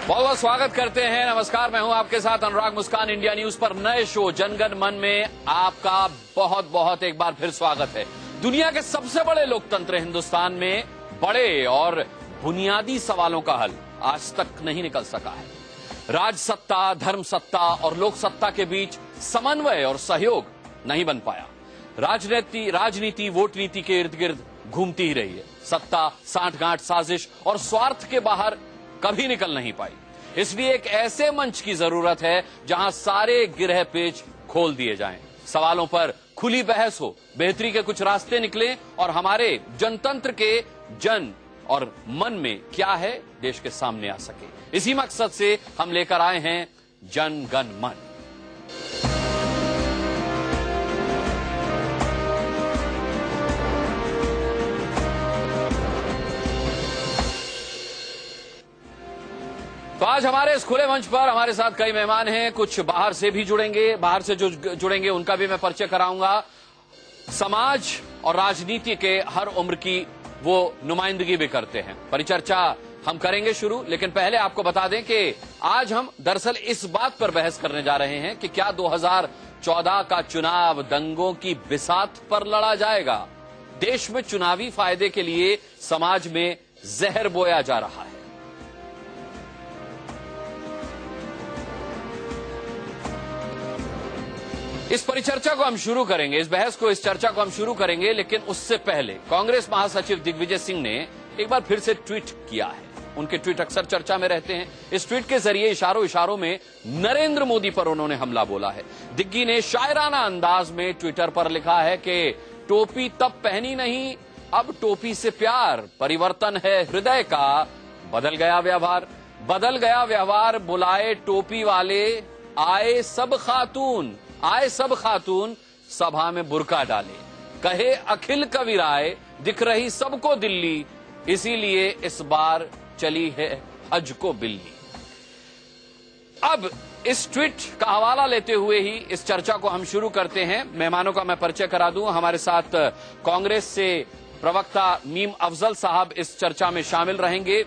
बहुत बहुत स्वागत करते हैं। नमस्कार, मैं हूं आपके साथ अनुराग मुस्कान। इंडिया न्यूज पर नए शो जनगण मन में आपका बहुत बहुत एक बार फिर स्वागत है। दुनिया के सबसे बड़े लोकतंत्र हिंदुस्तान में बड़े और बुनियादी सवालों का हल आज तक नहीं निकल सका है। राज सत्ता, धर्म सत्ता और लोक सत्ता के बीच समन्वय और सहयोग नहीं बन पाया। राजनीति वोट नीति के इर्द गिर्द घूमती ही रही है। सत्ता सांठगांठ, साजिश और स्वार्थ के बाहर कभी निकल नहीं पाई। इसलिए एक ऐसे मंच की जरूरत है जहां सारे गिरह पेच खोल दिए जाएं, सवालों पर खुली बहस हो, बेहतरी के कुछ रास्ते निकले और हमारे जनतंत्र के जन और मन में क्या है देश के सामने आ सके। इसी मकसद से हम लेकर आए हैं जन गण मन। तो आज हमारे इस खुले मंच पर हमारे साथ कई मेहमान हैं। कुछ बाहर से भी जुड़ेंगे, बाहर से जो जुड़ेंगे उनका भी मैं परिचय कराऊंगा। समाज और राजनीति के हर उम्र की वो नुमाइंदगी भी करते हैं। परिचर्चा हम करेंगे शुरू, लेकिन पहले आपको बता दें कि आज हम दरअसल इस बात पर बहस करने जा रहे हैं कि क्या 2014 का चुनाव दंगों की बिसात पर लड़ा जाएगा। देश में चुनावी फायदे के लिए समाज में जहर बोया जा रहा है। इस परिचर्चा को हम शुरू करेंगे, इस बहस को, इस चर्चा को हम शुरू करेंगे, लेकिन उससे पहले कांग्रेस महासचिव दिग्विजय सिंह ने एक बार फिर से ट्वीट किया है। उनके ट्वीट अक्सर चर्चा में रहते हैं। इस ट्वीट के जरिए इशारों इशारों में नरेंद्र मोदी पर उन्होंने हमला बोला है। दिग्गी ने शायराना अंदाज में ट्विटर पर लिखा है कि टोपी तब पहनी नहीं, अब टोपी से प्यार, परिवर्तन है हृदय का, बदल गया व्यवहार, बदल गया व्यवहार, बुलाए टोपी वाले, आए सब खातून सभा में बुर्का डाले, कहे अखिल कविराय, दिख रही सबको दिल्ली, इसीलिए इस बार चली है हज को बिल्ली। अब इस ट्वीट का हवाला लेते हुए ही इस चर्चा को हम शुरू करते हैं। मेहमानों का मैं परिचय करा दूं। हमारे साथ कांग्रेस से प्रवक्ता मीम अफजल साहब इस चर्चा में शामिल रहेंगे।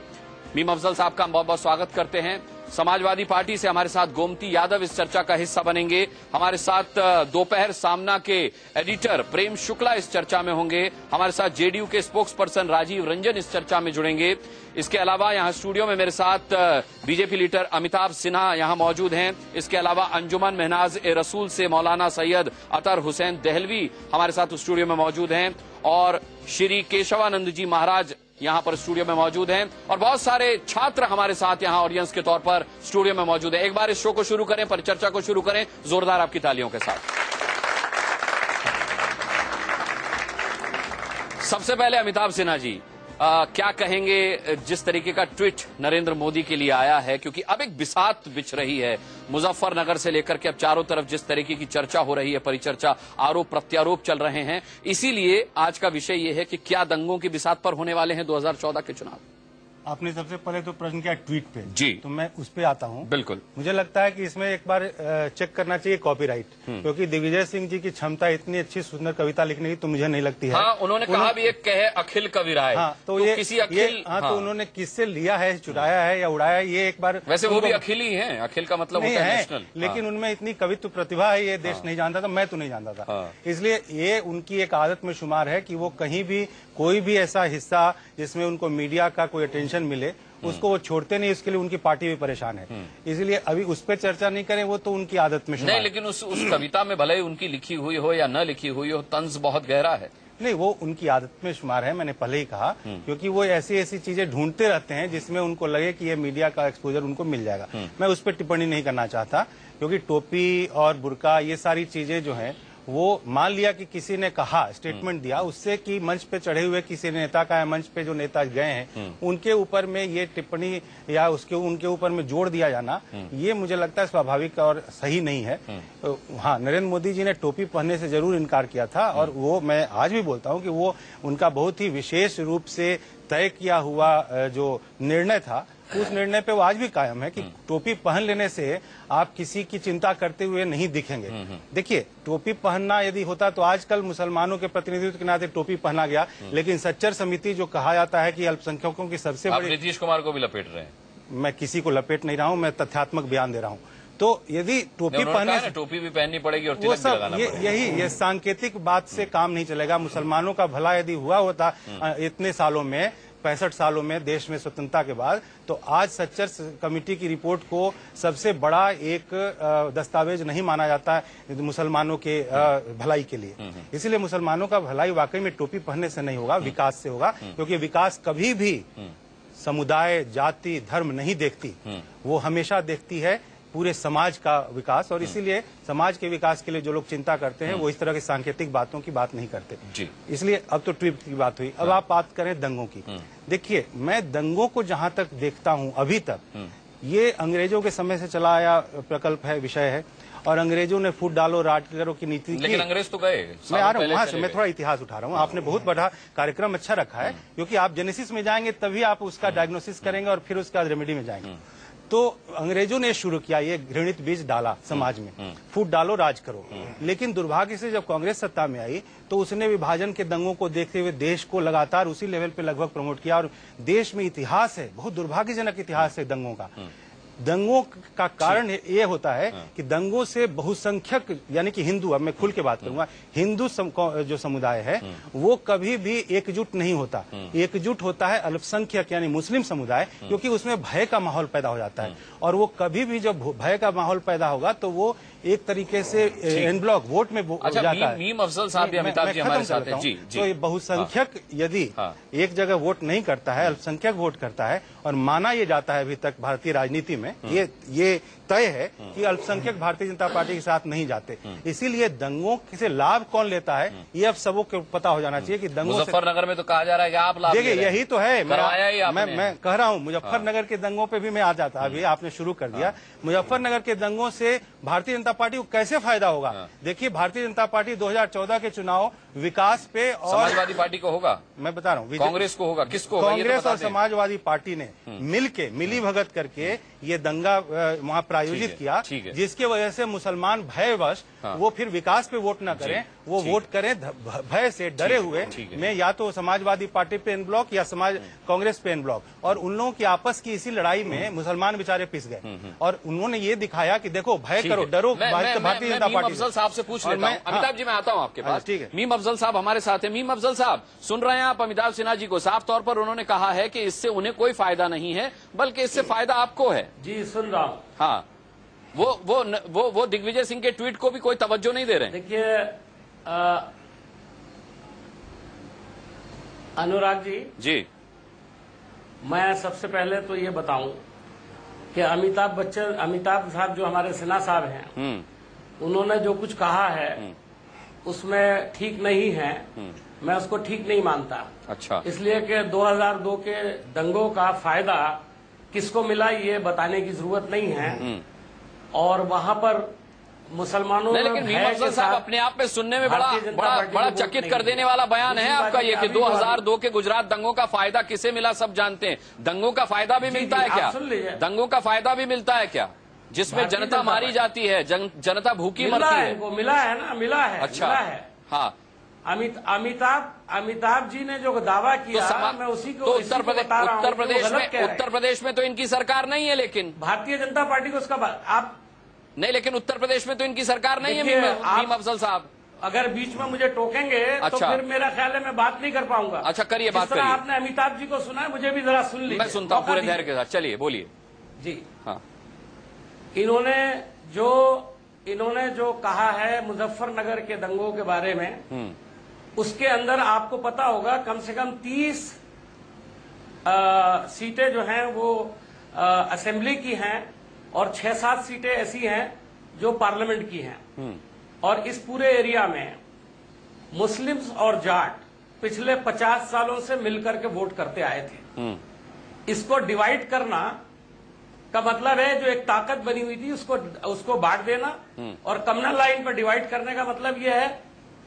मीम अफजल साहब का हम बहुत बहुत स्वागत करते हैं। समाजवादी पार्टी से हमारे साथ गोमती यादव इस चर्चा का हिस्सा बनेंगे। हमारे साथ दोपहर सामना के एडिटर प्रेम शुक्ला इस चर्चा में होंगे। हमारे साथ जेडीयू के स्पोक्स पर्सन राजीव रंजन इस चर्चा में जुड़ेंगे। इसके अलावा यहां स्टूडियो में मेरे साथ बीजेपी लीडर अमिताभ सिन्हा यहां मौजूद हैं। इसके अलावा अंजुमन महनाज ए रसूल से मौलाना सैयद अतर हुसैन दहलवी हमारे साथ स्टूडियो में मौजूद हैं और श्री केशवानंद जी महाराज यहां पर स्टूडियो में मौजूद हैं और बहुत सारे छात्र हमारे साथ यहां ऑडियंस के तौर पर स्टूडियो में मौजूद हैं। एक बार इस शो को शुरू करें, परिचर्चा को शुरू करें जोरदार आपकी तालियों के साथ। सबसे पहले अमिताभ सिन्हा जी, क्या कहेंगे जिस तरीके का ट्वीट नरेंद्र मोदी के लिए आया है, क्योंकि अब एक बिसात बिछ रही है मुजफ्फरनगर से लेकर के अब चारों तरफ जिस तरीके की चर्चा हो रही है, परिचर्चा, आरोप प्रत्यारोप चल रहे हैं। इसीलिए आज का विषय यह है कि क्या दंगों की बिसात पर होने वाले हैं 2014 के चुनाव। आपने सबसे पहले तो प्रश्न किया ट्वीट पे जी, तो मैं उस पे आता हूँ। बिल्कुल, मुझे लगता है कि इसमें एक बार चेक करना चाहिए कॉपीराइट, क्योंकि दिग्विजय सिंह जी की क्षमता इतनी अच्छी सुंदर कविता लिखने की तो मुझे नहीं लगती है। हाँ, उन्होंने कहा भी एक कहे अखिल कविराय। हाँ, तो ये किसी अखिल, हाँ, तो उन्होंने किससे लिया है, चुराया है या उड़ाया है, ये एक बार। वैसे वो भी अखिल ही है, अखिल का मतलब होता है नेशनल, लेकिन उनमें इतनी कवित्व प्रतिभा है, ये देश नहीं जानता था, मैं तो नहीं जानता था। इसलिए ये उनकी एक आदत में शुमार है कि वो कहीं भी कोई भी ऐसा हिस्सा जिसमें उनको मीडिया का कोई अटेंशन मिले उसको वो छोड़ते नहीं। इसके लिए उनकी पार्टी भी परेशान है। इसलिए अभी उस पर चर्चा नहीं करें, वो तो उनकी आदत में नहीं। लेकिन उस कविता में भले ही उनकी लिखी हुई हो या न लिखी हुई हो, तंज बहुत गहरा है। नहीं, वो उनकी आदत में शुमार है, मैंने पहले ही कहा, क्योंकि वो ऐसी ऐसी चीजें ढूंढते रहते हैं जिसमें उनको लगे कि ये मीडिया का एक्सपोजर उनको मिल जाएगा। मैं उस पर टिप्पणी नहीं करना चाहता, क्योंकि टोपी और बुर्का ये सारी चीजें जो हैं वो मान लिया कि किसी ने कहा, स्टेटमेंट दिया, उससे कि मंच पे चढ़े हुए किसी नेता का, मंच पे जो नेता गए हैं उनके ऊपर में ये टिप्पणी या उनके ऊपर में जोड़ दिया जाना, ये मुझे लगता है स्वाभाविक और सही नहीं है। हाँ, नरेंद्र मोदी जी ने टोपी पहनने से जरूर इनकार किया था और वो मैं आज भी बोलता हूँ कि वो उनका बहुत ही विशेष रूप से तय किया हुआ जो निर्णय था, उस निर्णय पे वो आज भी कायम है कि टोपी पहन लेने से आप किसी की चिंता करते हुए नहीं दिखेंगे। देखिए, टोपी पहनना यदि होता तो आजकल मुसलमानों के प्रतिनिधित्व के नाते टोपी पहना गया, लेकिन सच्चर समिति जो कहा जाता है कि अल्पसंख्यकों की सबसे बड़ी, नीतीश कुमार को भी लपेट रहे हैं। मैं किसी को लपेट नहीं रहा हूं, मैं तथ्यात्मक बयान दे रहा हूं। तो यदि टोपी पहनने से टोपी भी पहननी पड़ेगी और वो तिलक भी सब लगाना पड़ेगा। ये सांकेतिक बात से काम नहीं चलेगा। मुसलमानों का भला यदि हुआ होता इतने सालों में, 65 सालों में देश में स्वतंत्रता के बाद, तो आज सच्चर कमेटी की रिपोर्ट को सबसे बड़ा एक दस्तावेज नहीं माना जाता है मुसलमानों के भलाई के लिए। इसलिए मुसलमानों का भलाई वाकई में टोपी पहनने से नहीं होगा, विकास से होगा। क्योंकि विकास कभी भी समुदाय, जाति, धर्म नहीं देखती, वो हमेशा देखती है पूरे समाज का विकास। और इसीलिए समाज के विकास के लिए जो लोग चिंता करते हैं वो इस तरह की सांकेतिक बातों की बात नहीं करते जी। इसलिए अब तो ट्रिप की बात हुई, अब आप बात करें दंगों की। देखिए, मैं दंगों को जहां तक देखता हूं अभी तक, ये अंग्रेजों के समय से चला आया प्रकल्प है, विषय है। और अंग्रेजों ने फूट डालो राज करो की नीति की। लेकिन अंग्रेज तो गए, मैं आ रहा हूँ वहां से, मैं थोड़ा इतिहास उठा रहा हूँ। आपने बहुत बड़ा कार्यक्रम अच्छा रखा है, क्योंकि आप जेनेसिस में जाएंगे तभी आप उसका डायग्नोसिस करेंगे और फिर उसका रेमेडी में जाएंगे। तो अंग्रेजों ने शुरू किया, ये घृणित बीज डाला समाज में, फूट डालो राज करो। लेकिन दुर्भाग्य से जब कांग्रेस सत्ता में आई तो उसने विभाजन के दंगों को देखते हुए देश को लगातार उसी लेवल पे लगभग प्रमोट किया। और देश में इतिहास है, बहुत दुर्भाग्यजनक इतिहास है दंगों का। दंगों का कारण ये होता है कि दंगों से बहुसंख्यक, यानी कि हिंदू, अब मैं खुल के बात करूंगा, हिंदू जो समुदाय है वो कभी भी एकजुट नहीं होता। एकजुट होता है अल्पसंख्यक यानी मुस्लिम समुदाय, क्योंकि उसमें भय का माहौल पैदा हो जाता है। और वो कभी भी जब भय का माहौल पैदा होगा तो वो एक तरीके से एन ब्लॉक वोट में जाता है। मीम अफजल साहब, अमिताभ जी हमारे साथ हैं। जी, तो ये बहुसंख्यक यदि एक जगह वोट नहीं करता है, अल्पसंख्यक वोट करता है, और माना ये जाता है अभी तक भारतीय राजनीति में ये तय है कि अल्पसंख्यक भारतीय जनता पार्टी के साथ नहीं जाते। इसीलिए दंगों से लाभ कौन लेता है ये अब सबको पता हो जाना चाहिए कि दंगों से। मुजफ्फरनगर में तो कहा जा रहा है कि आप लाभ देखिए, यही तो है। मैं कह रहा हूँ मुजफ्फरनगर के दंगों पे भी मैं आ जाता, अभी आपने शुरू कर दिया। मुजफ्फरनगर के दंगों से भारतीय जनता पार्टी को कैसे फायदा होगा? देखिए, भारतीय जनता पार्टी 2014 के चुनाव विकास पे और समाजवादी पार्टी को होगा, मैं बता रहा हूँ, कांग्रेस को होगा, किसको? कांग्रेस और समाजवादी पार्टी ने मिली भगत करके ये दंगा वहाँ प्रायोजित किया, जिसके वजह से मुसलमान भयवश वो फिर विकास पे वोट न करें, वो वोट करें भय से, डरे हुए। मैं या तो समाजवादी पार्टी पे एन ब्लॉक या कांग्रेस पे एन ब्लॉक। और उन लोगों की आपस की इसी लड़ाई में मुसलमान बेचारे पिस गए और उन्होंने ये दिखाया कि देखो भय करो, डरो भारतीय जनता पार्टी। अफजल साहब से पूछ लेता हूं। अमिताभ जी, मैं आता हूं आपके पास। ठीक है, मीम अफजल साहब हमारे साथ हैं। मीम अफजल साहब, सुन रहे हैं आप अमिताभ सिन्हा जी को? साफ तौर पर उन्होंने कहा है कि इससे उन्हें कोई फायदा नहीं है, बल्कि इससे फायदा आपको है। जी, सुन रहा हूँ। हाँ, वो दिग्विजय सिंह के ट्वीट को भी कोई तवज्जो नहीं दे रहे। देखिए अनुराग जी, मैं सबसे पहले तो ये बताऊं कि अमिताभ साहब जो हमारे सिन्हा साहब हैं, उन्होंने जो कुछ कहा है उसमें ठीक नहीं है। मैं उसको ठीक नहीं मानता। अच्छा, इसलिए कि 2002 के दंगों का फायदा किसको मिला ये बताने की जरूरत नहीं है। और वहां पर मुसलमानों में लेकिन मीम अफजल साहब अपने आप में सुनने में बड़ा चकित कर देने वाला बयान है आपका ये कि 2002 के गुजरात दंगों का फायदा किसे मिला सब जानते हैं। दंगों का फायदा भी मिलता है क्या? दंगों का फायदा भी मिलता है क्या, जिसमें जनता मारी जाती है, जनता भूखी मरती है? मिला है ना, मिला है। अच्छा, मिला है। हाँ, अमिताभ जी ने जो दावा किया, मैं उसी को उत्तर प्रदेश में तो इनकी सरकार नहीं है, लेकिन भारतीय जनता पार्टी को उसका आप नहीं, लेकिन उत्तर प्रदेश में तो इनकी सरकार नहीं है मीम अफजल साहब। अगर बीच में मुझे टोकेंगे तो फिर मेरा ख्याल है मैं बात नहीं कर पाऊंगा। अच्छा, करिए बात करिए। आपने अमिताभ जी को सुना है, मुझे भी जरा सुन लीजिए। मैं सुनता हूँ पूरे धैर्य के साथ, चलिए बोलिए। जी हाँ, इन्होंने जो कहा है मुजफ्फरनगर के दंगों के बारे में, उसके अंदर आपको पता होगा कम से कम 30 सीटें जो हैं वो असेंबली की हैं और 6-7 सीटें ऐसी हैं जो पार्लियामेंट की हैं। और इस पूरे एरिया में मुस्लिम्स और जाट पिछले 50 सालों से मिलकर के वोट करते आए थे। इसको डिवाइड करना का मतलब है जो एक ताकत बनी हुई थी उसको बांट देना, और कम्युनल लाइन पर डिवाइड करने का मतलब यह है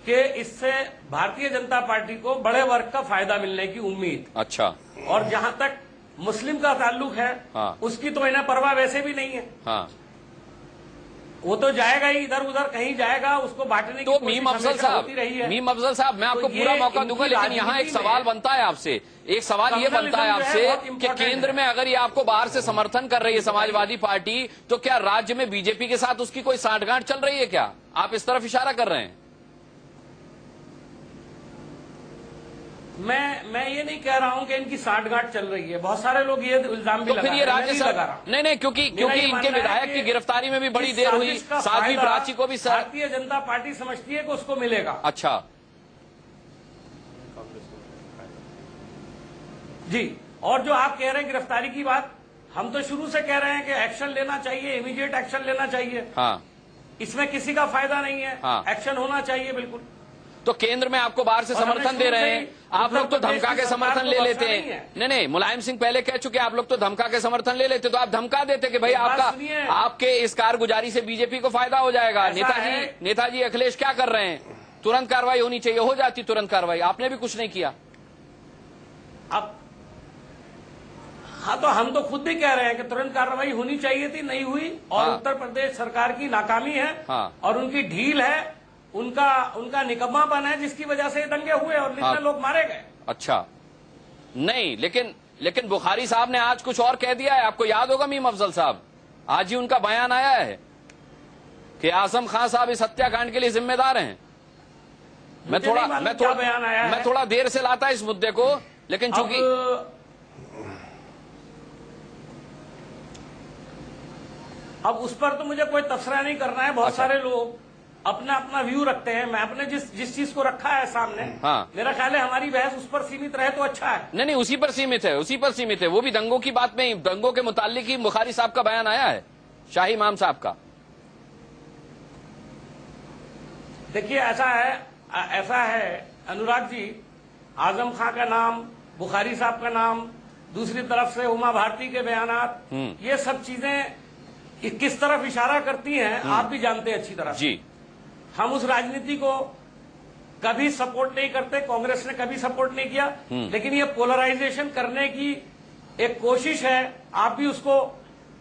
कि इससे भारतीय जनता पार्टी को बड़े वर्ग का फायदा मिलने की उम्मीद। अच्छा, और जहां तक मुस्लिम का ताल्लुक है, हाँ, उसकी तो इन्हें परवाह वैसे भी नहीं है। हाँ, वो तो जाएगा ही, इधर उधर कहीं जाएगा, उसको बांटने की तो मीम अफजल साहब, मैं आपको पूरा मौका दूंगा, लेकिन यहाँ एक सवाल बनता है आपसे, एक सवाल ये बनता है आपसे कि केंद्र में अगर ये आपको बाहर से समर्थन कर रही है समाजवादी पार्टी, तो क्या राज्य में बीजेपी के साथ उसकी कोई सांठगांठ चल रही है क्या? आप इस तरफ इशारा कर रहे हैं। मैं ये नहीं कह रहा हूं कि इनकी सांठगांठ चल रही है, बहुत सारे लोग ये इल्जाम भी तो फिर ये राज्य सरकार नहीं, क्योंकि इनके विधायक की गिरफ्तारी में भी बड़ी देर हुई, साध्वी प्राची को भी भारतीय जनता पार्टी समझती है कि उसको मिलेगा। अच्छा जी, और जो आप कह रहे हैं गिरफ्तारी की बात, हम तो शुरू से कह रहे हैं कि एक्शन लेना चाहिए, इमीडिएट एक्शन लेना चाहिए। हाँ, इसमें किसी का फायदा नहीं है। हाँ, एक्शन होना चाहिए बिल्कुल। तो केंद्र में आपको बाहर से समर्थन दे रहे हैं, आप लोग तो धमका के समर्थन ले लेते हैं। नहीं, मुलायम सिंह पहले कह चुके, आप लोग तो धमका के समर्थन ले लेते, तो आप धमका देते कि भाई आपके इस कारगुजारी से बीजेपी को फायदा हो जाएगा। नेताजी अखिलेश क्या कर रहे हैं? तुरंत कार्रवाई होनी चाहिए, हो जाती तुरंत कार्रवाई, आपने भी कुछ नहीं किया। अब हाँ, तो हम तो खुद भी कह रहे हैं कि तुरंत कार्रवाई होनी चाहिए थी, नहीं हुई, और हाँ, उत्तर प्रदेश सरकार की नाकामी है। हाँ, और उनकी ढील है, उनका निकम्मापन है, जिसकी वजह से दंगे हुए और इतने लोग मारे गए। अच्छा, नहीं, लेकिन बुखारी साहब ने आज कुछ और कह दिया है, आपको याद होगा मीम अफजल साहब, आज ही उनका बयान आया है कि आजम खान साहब इस हत्याकांड के लिए जिम्मेदार हैं। मैं थोड़ा देर से लाता इस मुद्दे को, लेकिन चूंकि अब उस पर तो मुझे कोई तबसरा नहीं करना है। बहुत सारे लोग अपना अपना व्यू रखते हैं, मैं अपने जिस चीज को रखा है सामने, हाँ, मेरा ख्याल है हमारी बहस उस पर सीमित रहे तो अच्छा है। नहीं, उसी पर सीमित है, वो भी दंगों की बात में, दंगों के मुताल्लिक ही बुखारी साहब का बयान आया है, शाही इमाम साहब का। देखिए, ऐसा है अनुराग जी, आजम खां का नाम, बुखारी साहब का नाम, दूसरी तरफ से उमा भारती के बयानात, ये सब चीजें किस तरफ इशारा करती हैं आप भी जानते हैं अच्छी तरह जी। हम उस राजनीति को कभी सपोर्ट नहीं करते, कांग्रेस ने कभी सपोर्ट नहीं किया, लेकिन ये पोलराइजेशन करने की एक कोशिश है। आप भी उसको,